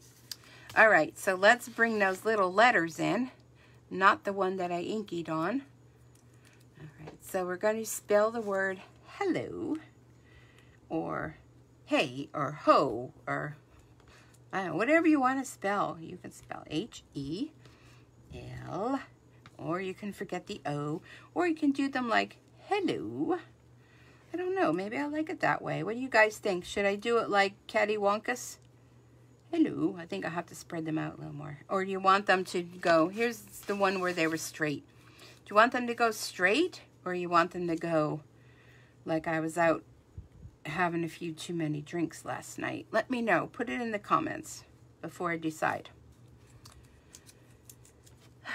All right, so let's bring those little letters in, not the one that I inkied on. All right, so we're going to spell the word hello, or hey, or ho, or I don't know, whatever you want to spell. You can spell H-E-L, or you can forget the O, or you can do them like hello. I don't know, maybe I like it that way. What do you guys think? Should I do it like Cattywampus? Hello. I think I'll have to spread them out a little more. Or do you want them to go, here's the one where they were straight. Do you want them to go straight, or you want them to go like I was out having a few too many drinks last night? Let me know. Put it in the comments before I decide.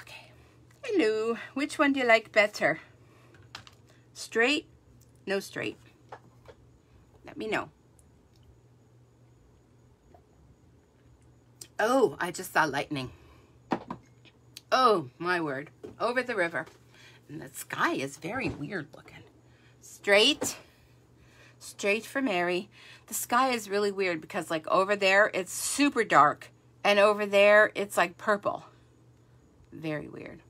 Okay. Hello. Which one do you like better? Straight? No straight. Let me know. Oh, I just saw lightning. Oh, my word. Over the river. And the sky is very weird looking. Straight. Straight for Mary. The sky is really weird because like over there, it's super dark. And over there, it's like purple. Very weird.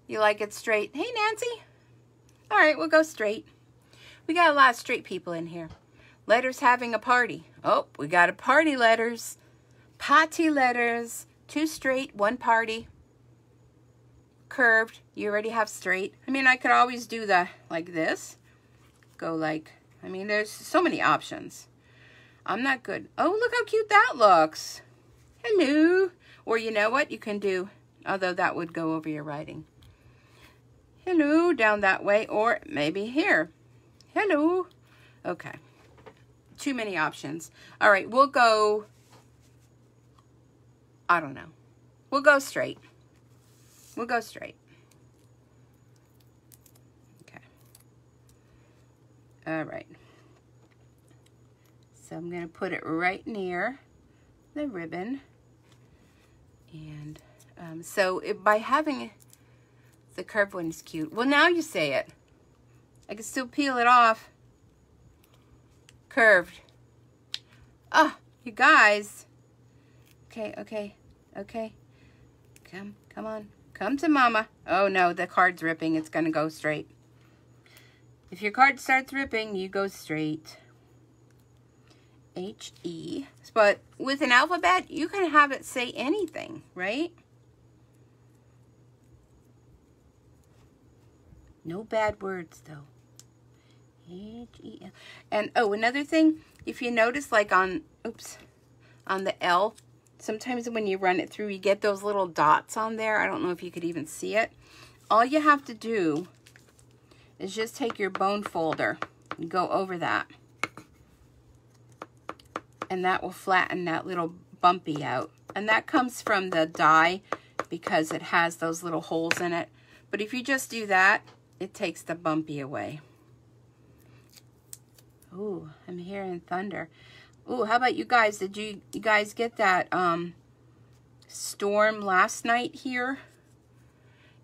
You like it straight? Hey, Nancy. All right, we'll go straight. We got a lot of straight people in here. Letters having a party. Oh, we got a party letters. Party letters. 2 straight, 1 party. Curved. You already have straight. I mean, I could always do the like this. Go like, I mean, there's so many options. I'm not good. Oh, look how cute that looks. Hello. Or you know what you can do, although that would go over your writing. Hello, down that way, or maybe here. Hello. Okay. Too many options. All right, we'll go, I don't know. We'll go straight. We'll go straight. Okay. All right. So I'm going to put it right near the ribbon. And by having the curved one is cute. Well, now you say it. I can still peel it off. Curved. Oh, you guys. Okay, okay, okay. Come on. Come to mama. Oh no, the card's ripping. It's going to go straight. If your card starts ripping, you go straight. H-E. But with an alphabet, you can have it say anything, right? No bad words, though. H-E-L. And, oh, another thing, if you notice, like on the L, sometimes when you run it through, you get those little dots on there. I don't know if you could even see it. All you have to do is just take your bone folder and go over that. And that will flatten that little bumpy out. And that comes from the die because it has those little holes in it. But if you just do that, it takes the bumpy away. Ooh, I'm hearing thunder. Ooh, how about you guys? Did you guys get that storm last night here?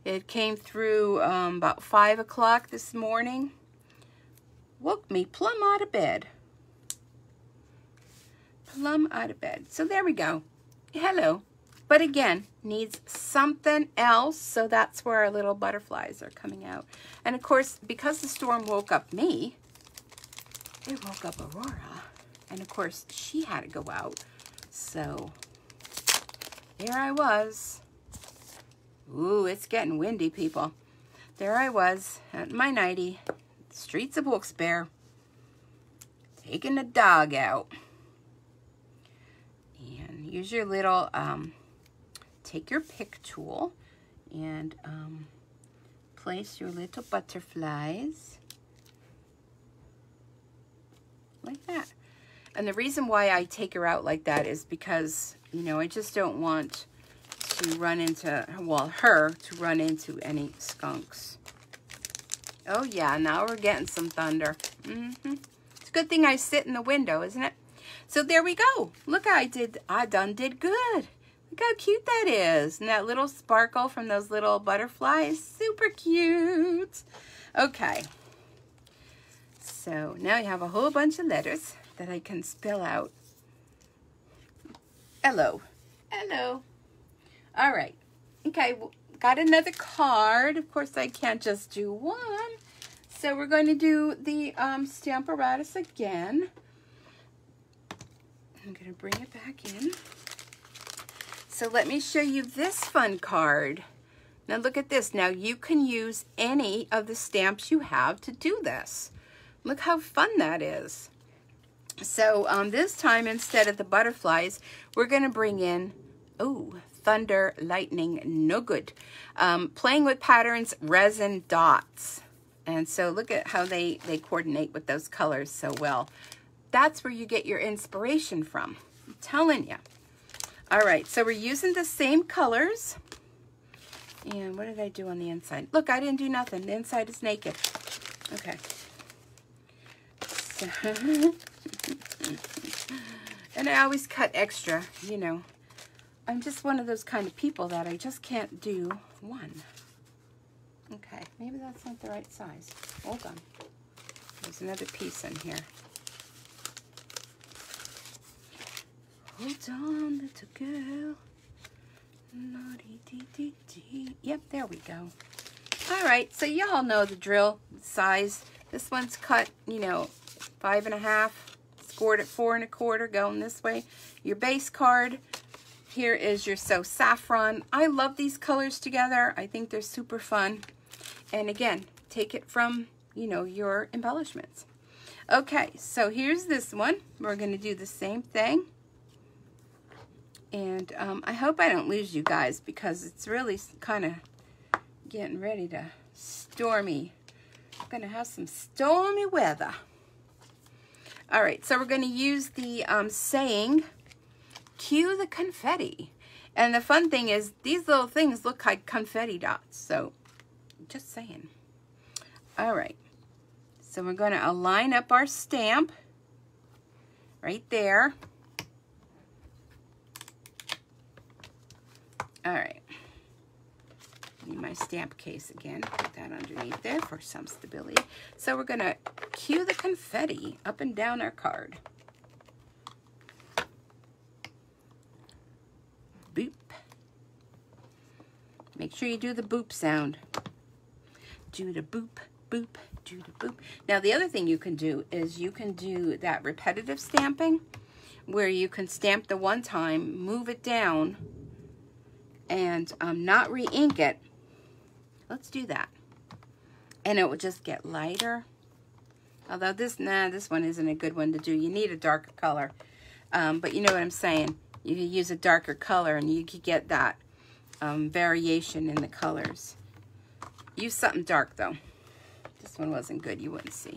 It came through about 5 o'clock this morning. Woke me plumb out of bed. plumb out of bed. So there we go. Hello. But again, needs something else, so that's where our little butterflies are coming out. And of course, because the storm woke up me, it woke up Aurora. And of course, she had to go out. So there I was. Ooh, it's getting windy, people. There I was at my nightie, streets of Wilkes-Barre, taking the dog out. And use your little, take your pick tool and place your little butterflies like that. And the reason why I take her out like that is because, you know, I just don't want to run into, well, her to run into any skunks. Oh yeah, now we're getting some thunder. It's a good thing I sit in the window, isn't it? So there we go. Look, I done did good. Look how cute that is. And that little sparkle from those little butterflies, super cute. Okay. So now I have a whole bunch of letters that I can spell out. Hello. Hello. All right. Okay, got another card. Of course, I can't just do one. So we're going to do the Stamparatus again. I'm going to bring it back in. So let me show you this fun card. Now look at this. Now you can use any of the stamps you have to do this. Look how fun that is. So this time, instead of the butterflies, we're going to bring in, oh, thunder, lightning, no good. Playing with patterns, resin, dots. And so look at how they coordinate with those colors so well. That's where you get your inspiration from. I'm telling you. All right, so we're using the same colors. And what did I do on the inside? Look, I didn't do nothing. The inside is naked. Okay. So, and I always cut extra, you know. I'm just one of those kind of people that I just can't do one. Okay, maybe that's not the right size. Hold on. There's another piece in here. Hold on, little girl. Naughty-dee-dee-dee. Yep, there we go. All right, so y'all know the drill size. This one's cut, you know, 5 1/2. Scored at 4 1/4, going this way. Your base card. Here is your So Saffron. I love these colors together. I think they're super fun. And again, take it from, you know, your embellishments. Okay, so here's this one. We're going to do the same thing. And I hope I don't lose you guys because it's really kind of getting ready to stormy. I'm going to have some stormy weather. All right, so we're going to use the saying, cue the confetti. And the fun thing is these little things look like confetti dots. So just saying. All right. So we're going to align up our stamp right there. All right. Need my stamp case again. Put that underneath there for some stability. So we're going to cue the confetti up and down our card. Boop. Make sure you do the boop sound. Do the boop, boop, do the boop. Now the other thing you can do is you can do that repetitive stamping where you can stamp the one time, move it down, and not re-ink it. Let's do that. And it will just get lighter. Although this one isn't a good one to do. You need a darker color. But you know what I'm saying. You can use a darker color and you could get that variation in the colors. Use something dark though. This one wasn't good, you wouldn't see.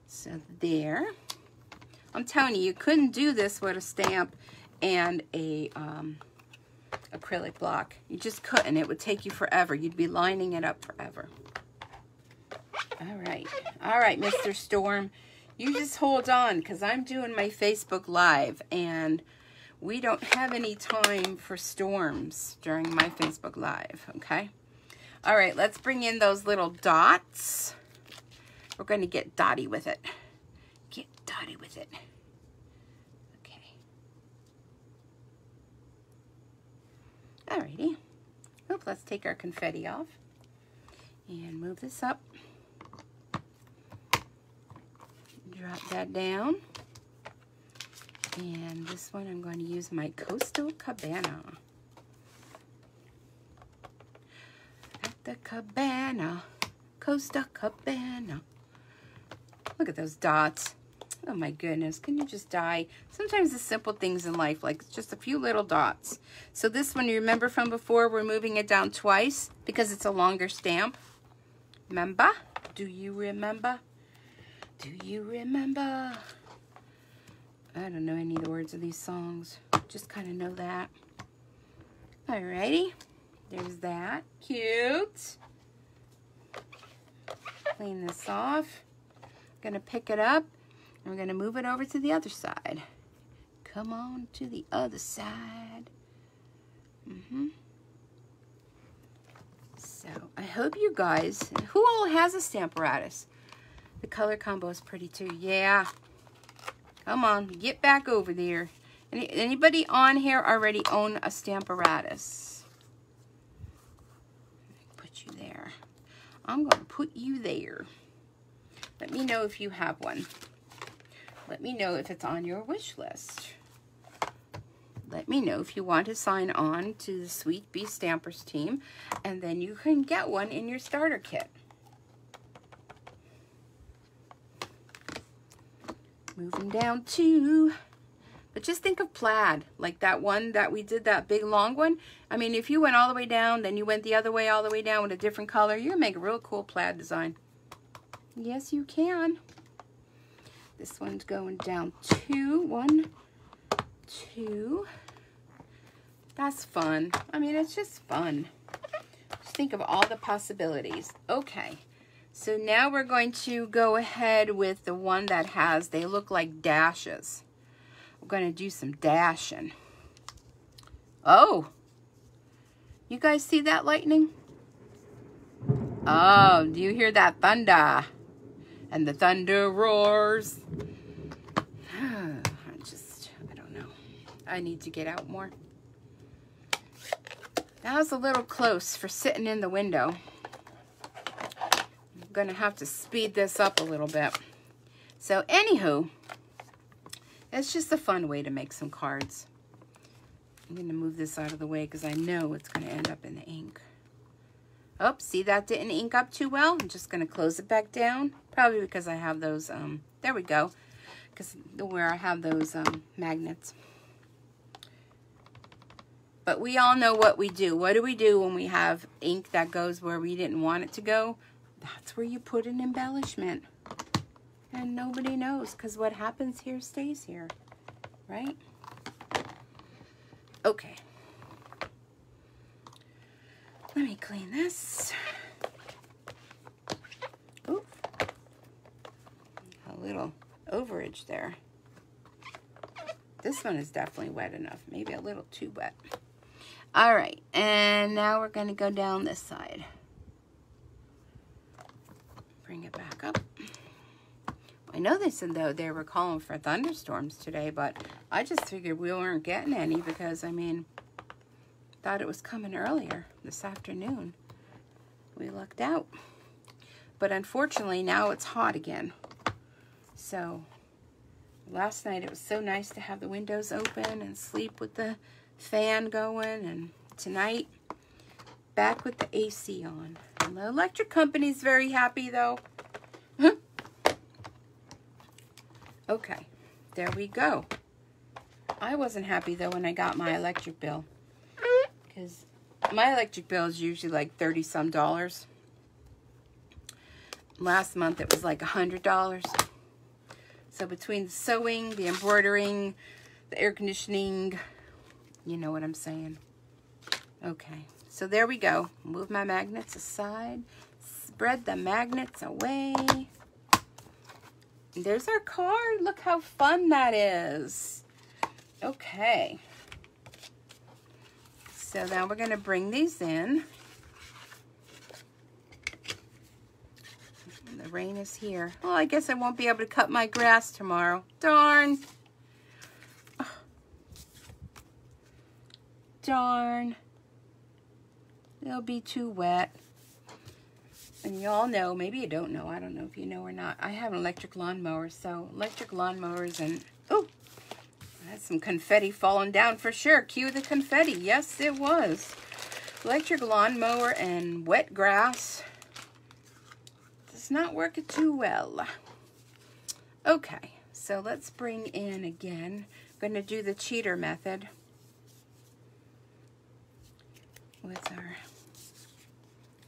So there. I'm telling you, you couldn't do this with a stamp and a acrylic block. You just couldn't. It would take you forever. You'd be lining it up forever. All right, Mr. Storm. You just hold on because I'm doing my Facebook Live and we don't have any time for storms during my Facebook Live, okay? All right, let's bring in those little dots. We're going to get dotty with it. Get dotty with it. Okay. Alrighty. Oh, let's take our confetti off and move this up. Drop that down. And this one I'm going to use my Coastal Cabana. At the cabana, Coastal Cabana. Look at those dots. Oh my goodness, can you just die? Sometimes the simple things in life, like just a few little dots. So this one, you remember from before, we're moving it down twice because it's a longer stamp. Remember? Do you remember? Do you remember? I don't know any of the words of these songs. Just kind of know that. Alrighty. There's that. Cute. Clean this off. Gonna pick it up. We're going to move it over to the other side. Come on to the other side. So, I hope you guys, who all has a Stamparatus? The color combo is pretty too. Yeah. Come on, get back over there. Anybody on here already own a Stamparatus? Put you there. I'm going to put you there. Let me know if you have one. Let me know if it's on your wish list. Let me know if you want to sign on to the Sweet Bee Stampers team, and then you can get one in your starter kit. Moving down to, but just think of plaid, like that one that we did, that big long one. I mean, if you went all the way down, then you went the other way all the way down with a different color, you can make a real cool plaid design. Yes, you can. This one's going down 2, 1, 2. That's fun. I mean, it's just fun. Just think of all the possibilities. Okay, so now we're going to go ahead with the one that has, they look like dashes. We're going to do some dashing. Oh, you guys see that lightning? Oh, do you hear that thunder? And the thunder roars. I don't know. I need to get out more. That was a little close for sitting in the window. I'm gonna have to speed this up a little bit. So anywho, it's just a fun way to make some cards. I'm gonna move this out of the way because I know it's gonna end up in the ink. Oh, see, that didn't ink up too well. I'm just going to close it back down. Probably because I have those, there we go. Because where I have those magnets. But we all know what we do. What do we do when we have ink that goes where we didn't want it to go? That's where you put an embellishment. And nobody knows, because what happens here stays here. Right? Okay. Let me clean this. Oop. A little overage there. This one is definitely wet enough. Maybe a little too wet. All right, and now we're going to go down this side. Bring it back up. I know they said, though, they were calling for thunderstorms today, but I just figured we weren't getting any because, I mean, thought it was coming earlier this afternoon. We lucked out. But unfortunately, now it's hot again. So, last night it was so nice to have the windows open and sleep with the fan going. And tonight, back with the AC on. And the electric company's very happy, though. Okay, there we go. I wasn't happy, though, when I got my electric bill. Because my electric bill is usually like $30-some. Last month it was like $100. So between the sewing, the embroidering, the air conditioning, you know what I'm saying. Okay, so there we go. Move my magnets aside. Spread the magnets away. And there's our card. Look how fun that is. Okay. So now we're going to bring these in. And the rain is here. Well, I guess I won't be able to cut my grass tomorrow. Darn. Oh. Darn. It'll be too wet. And you all know, maybe you don't know, I don't know if you know or not, I have an electric lawnmower, so electric lawnmowers and, oh, I had some confetti falling down for sure. Cue the confetti. Yes, it was. Electric lawnmower and wet grass does not work too well. Okay, so let's bring in again. I'm going to do the cheater method with our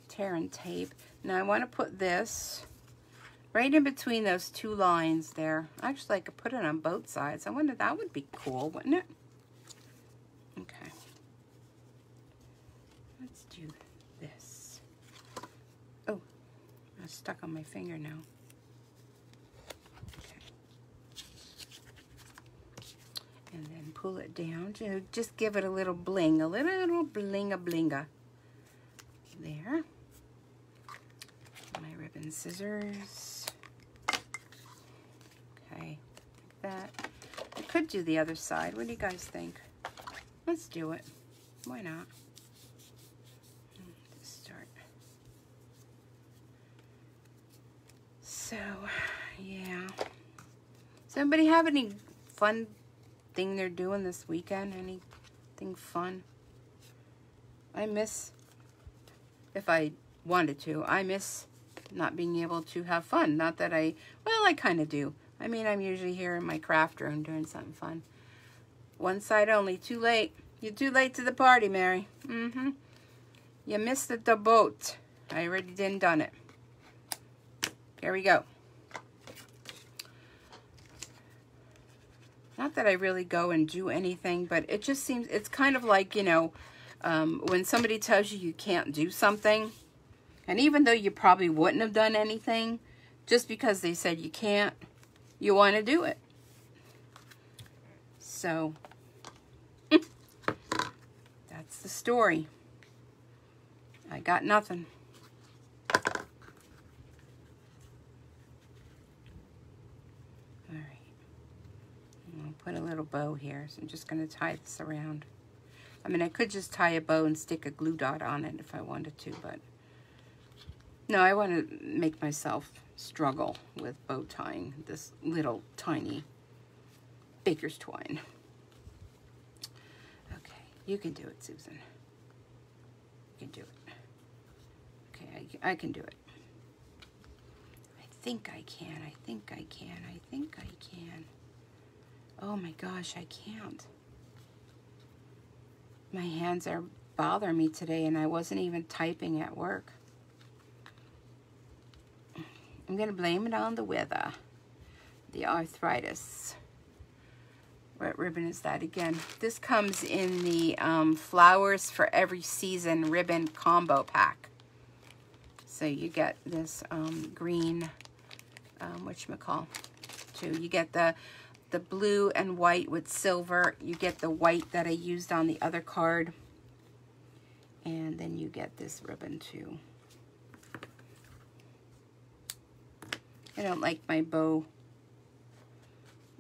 tear and tape. Now I want to put this right in between those two lines there. Actually, I could put it on both sides. I wonder, that would be cool, wouldn't it? Okay. Let's do this. Oh, I'm stuck on my finger now. Okay. And then pull it down to just give it a little bling, a little blinga. There. My ribbon scissors. Okay, like that. I could do the other side. What do you guys think? Let's do it. Why not? Just start. So, yeah. Does anybody have any fun thing they're doing this weekend? Anything fun? I miss, if I wanted to, I miss not being able to have fun. Not that I kind of do. I mean, I'm usually here in my craft room doing something fun. One side only. Too late. You're too late to the party, Mary. You missed the boat. I already done it. Here we go. Not that I really go and do anything, but it just seems, it's kind of like, you know, when somebody tells you you can't do something, and even though you probably wouldn't have done anything, just because they said you can't, you want to do it. So, that's the story. I got nothing. All right. I'll put a little bow here, so I'm just going to tie this around. I mean, I could just tie a bow and stick a glue dot on it if I wanted to, but no, I want to make myself struggle with bow tying this little tiny baker's twine. Okay, you can do it, Susan. You can do it. Okay, I can do it. I think I can. I think I can. I think I can. Oh my gosh, I can't. My hands are bothering me today, and I wasn't even typing at work. I'm going to blame it on the weather, the arthritis. What ribbon is that again? This comes in the Flowers for Every Season ribbon combo pack. So you get this green, whatchamacall, too. You get the blue and white with silver. You get the white that I used on the other card. And then you get this ribbon, too. I don't like my bow.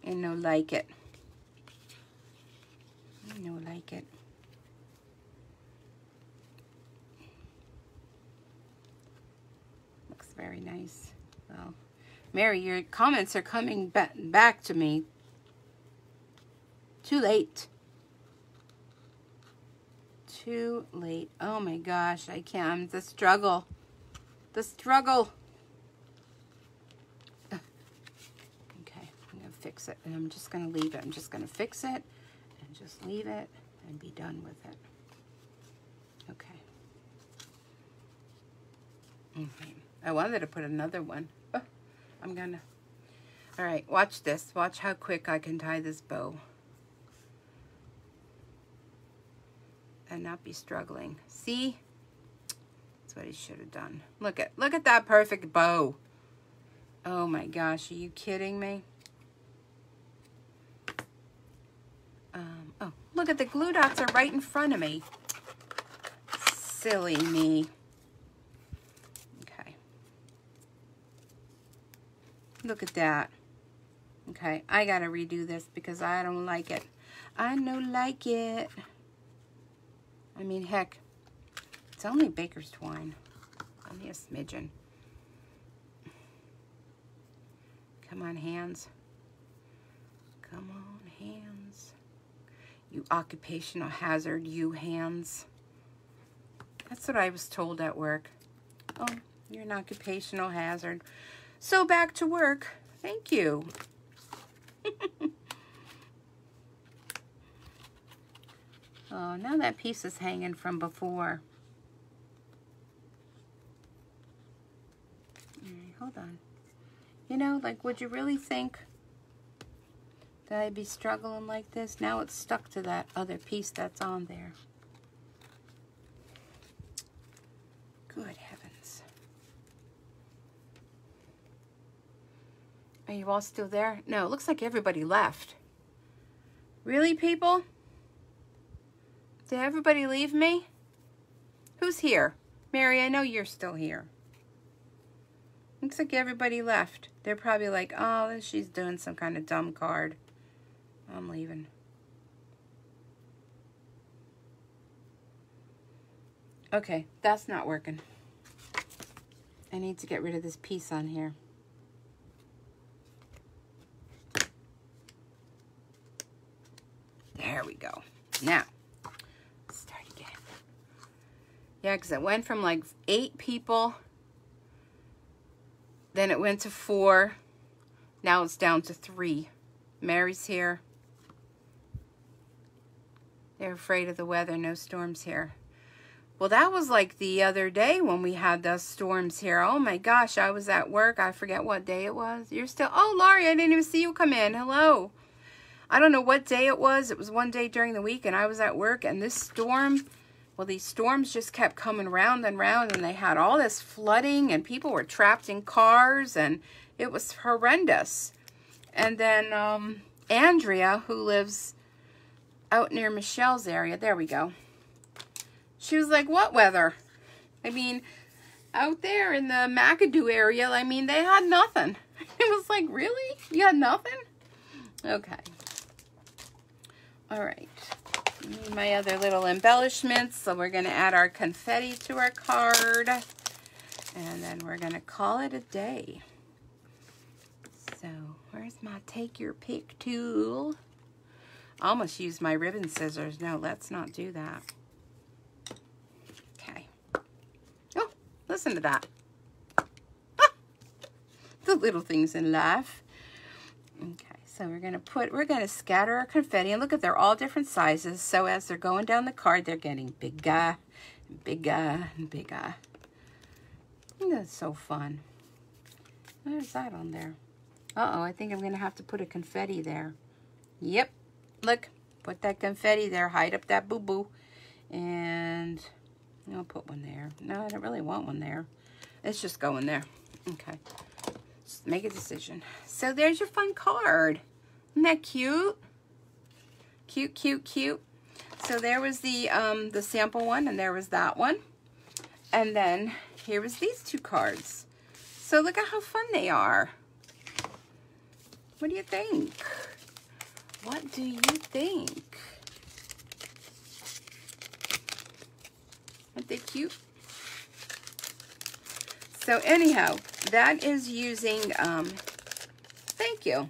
I no like it. I no like it. Looks very nice. Well, Mary, your comments are coming back to me. Too late. Too late. Oh my gosh, I can't. The struggle. The struggle. Fix it, and I'm just going to leave it. I'm just going to fix it and just leave it and be done with it. Okay. I wanted to put another one. Oh, I'm gonna. All right, watch this. Watch how quick I can tie this bow and not be struggling. See? That's what I should have done. Look at that perfect bow. Oh my gosh, are you kidding me? Oh, look at the glue dots are right in front of me. Silly me. Okay. Look at that. Okay, I gotta redo this because I don't like it. I don't like it. I mean, heck, It's only baker's twine. Only a smidgen. Come on, hands. Come on, hands. You occupational hazard, you hands. That's what I was told at work. Oh, you're an occupational hazard. So back to work. Thank you. Oh, now that piece is hanging from before. All right, hold on. You know, like, would you really think that I'd be struggling like this? Now it's stuck to that other piece that's on there. Good heavens. Are you all still there? No, it looks like everybody left. Really, people? Did everybody leave me? Who's here? Mary, I know you're still here. Looks like everybody left. They're probably like, oh, she's doing some kind of dumb card. I'm leaving. Okay, that's not working. I need to get rid of this piece on here. There we go. Now, let's start again. Yeah, because it went from like 8 people. Then it went to 4. Now it's down to 3. Mary's here. They're afraid of the weather. No storms here. Well, that was like the other day when we had those storms here. Oh my gosh, I was at work. I forget what day it was. You're still... Oh, Laurie, I didn't even see you come in. Hello. I don't know what day it was. It was one day during the week, and I was at work, and this storm... Well, these storms just kept coming round and round, and they had all this flooding, and people were trapped in cars, and it was horrendous. And then Andrea, who lives out near Michelle's area, there we go. She was like, what weather? I mean, out there in the McAdoo area, I mean, they had nothing. It was like, really? You had nothing? Okay. All right. My other little embellishments. So we're going to add our confetti to our card. And then we're going to call it a day. So where's my take your pick tool? I almost used my ribbon scissors. No, let's not do that. Okay. Oh, listen to that. Ah, the little things in life. Okay. So we're gonna scatter our confetti, and look at, they're all different sizes. So as they're going down the card, they're getting bigger, and bigger, and bigger. And that's so fun. Where's that on there? Uh-oh, I think I'm gonna have to put a confetti there. Yep, look, put that confetti there, hide up that boo-boo. And I'll put one there. No, I don't really want one there. It's just going there. Okay. Just make a decision. So there's your fun card. Isn't that cute? Cute, cute, cute. So there was the sample one, and there was that one. And then here was these 2 cards. So look at how fun they are. What do you think? What do you think? Aren't they cute? So anyhow, that is using, thank you,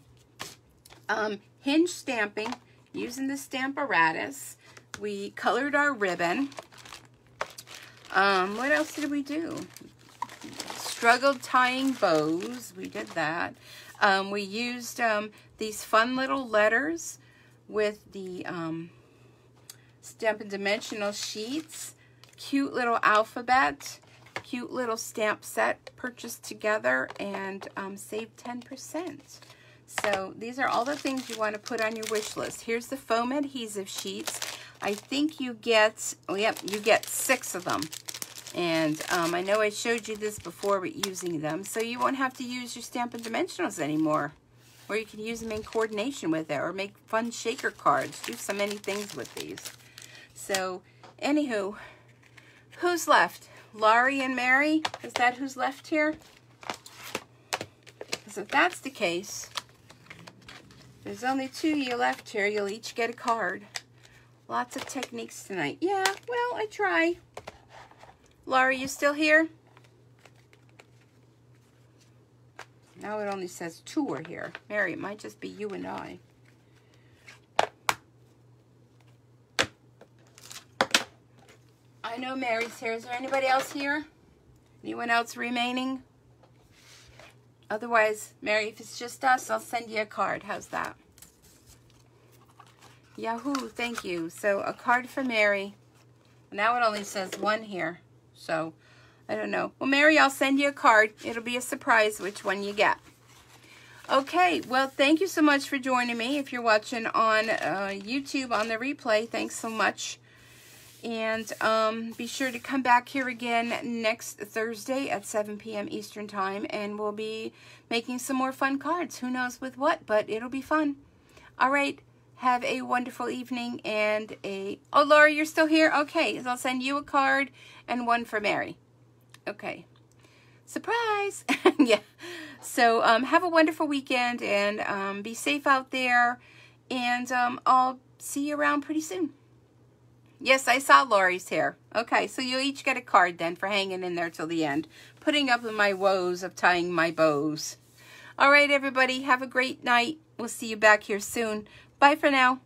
Hinge stamping, using the Stamparatus. We colored our ribbon. What else did we do? Struggled tying bows. We did that. We used these fun little letters with the Stampin' Dimensional sheets. Cute little alphabet. Cute little stamp set purchased together, and saved 10%. So these are all the things you want to put on your wish list. Here's the foam adhesive sheets. I think you get, oh, yep, you get 6 of them. And I know I showed you this before with using them, so you won't have to use your Stampin' Dimensionals anymore. Or you can use them in coordination with it, or make fun shaker cards. Do so many things with these. So, anywho, who's left? Laurie and Mary? Is that who's left here? Because if that's the case, there's only 2 of you left here. You'll each get a card. Lots of techniques tonight. Yeah, well, I try. Laura, you still here? Now it only says 2 are here. Mary, it might just be you and I. I know Mary's here. Is there anybody else here? Anyone else remaining? Otherwise, Mary, if it's just us, I'll send you a card. How's that? Yahoo, thank you. So a card for Mary. Now it only says 1 here. So I don't know. Well, Mary, I'll send you a card. It'll be a surprise which one you get. Okay, well, thank you so much for joining me. If you're watching on YouTube on the replay, thanks so much. And be sure to come back here again next Thursday at 7 p.m. Eastern Time, and we'll be making some more fun cards. Who knows with what, but it'll be fun. All right, have a wonderful evening and a... Oh, Laura, you're still here? Okay, so I'll send you a card and 1 for Mary. Okay. Surprise! Yeah. So have a wonderful weekend, and be safe out there, and I'll see you around pretty soon. Yes, I saw Lori's here. Okay, so you'll each get a card then for hanging in there till the end. Putting up with my woes of tying my bows. All right, everybody, have a great night. We'll see you back here soon. Bye for now.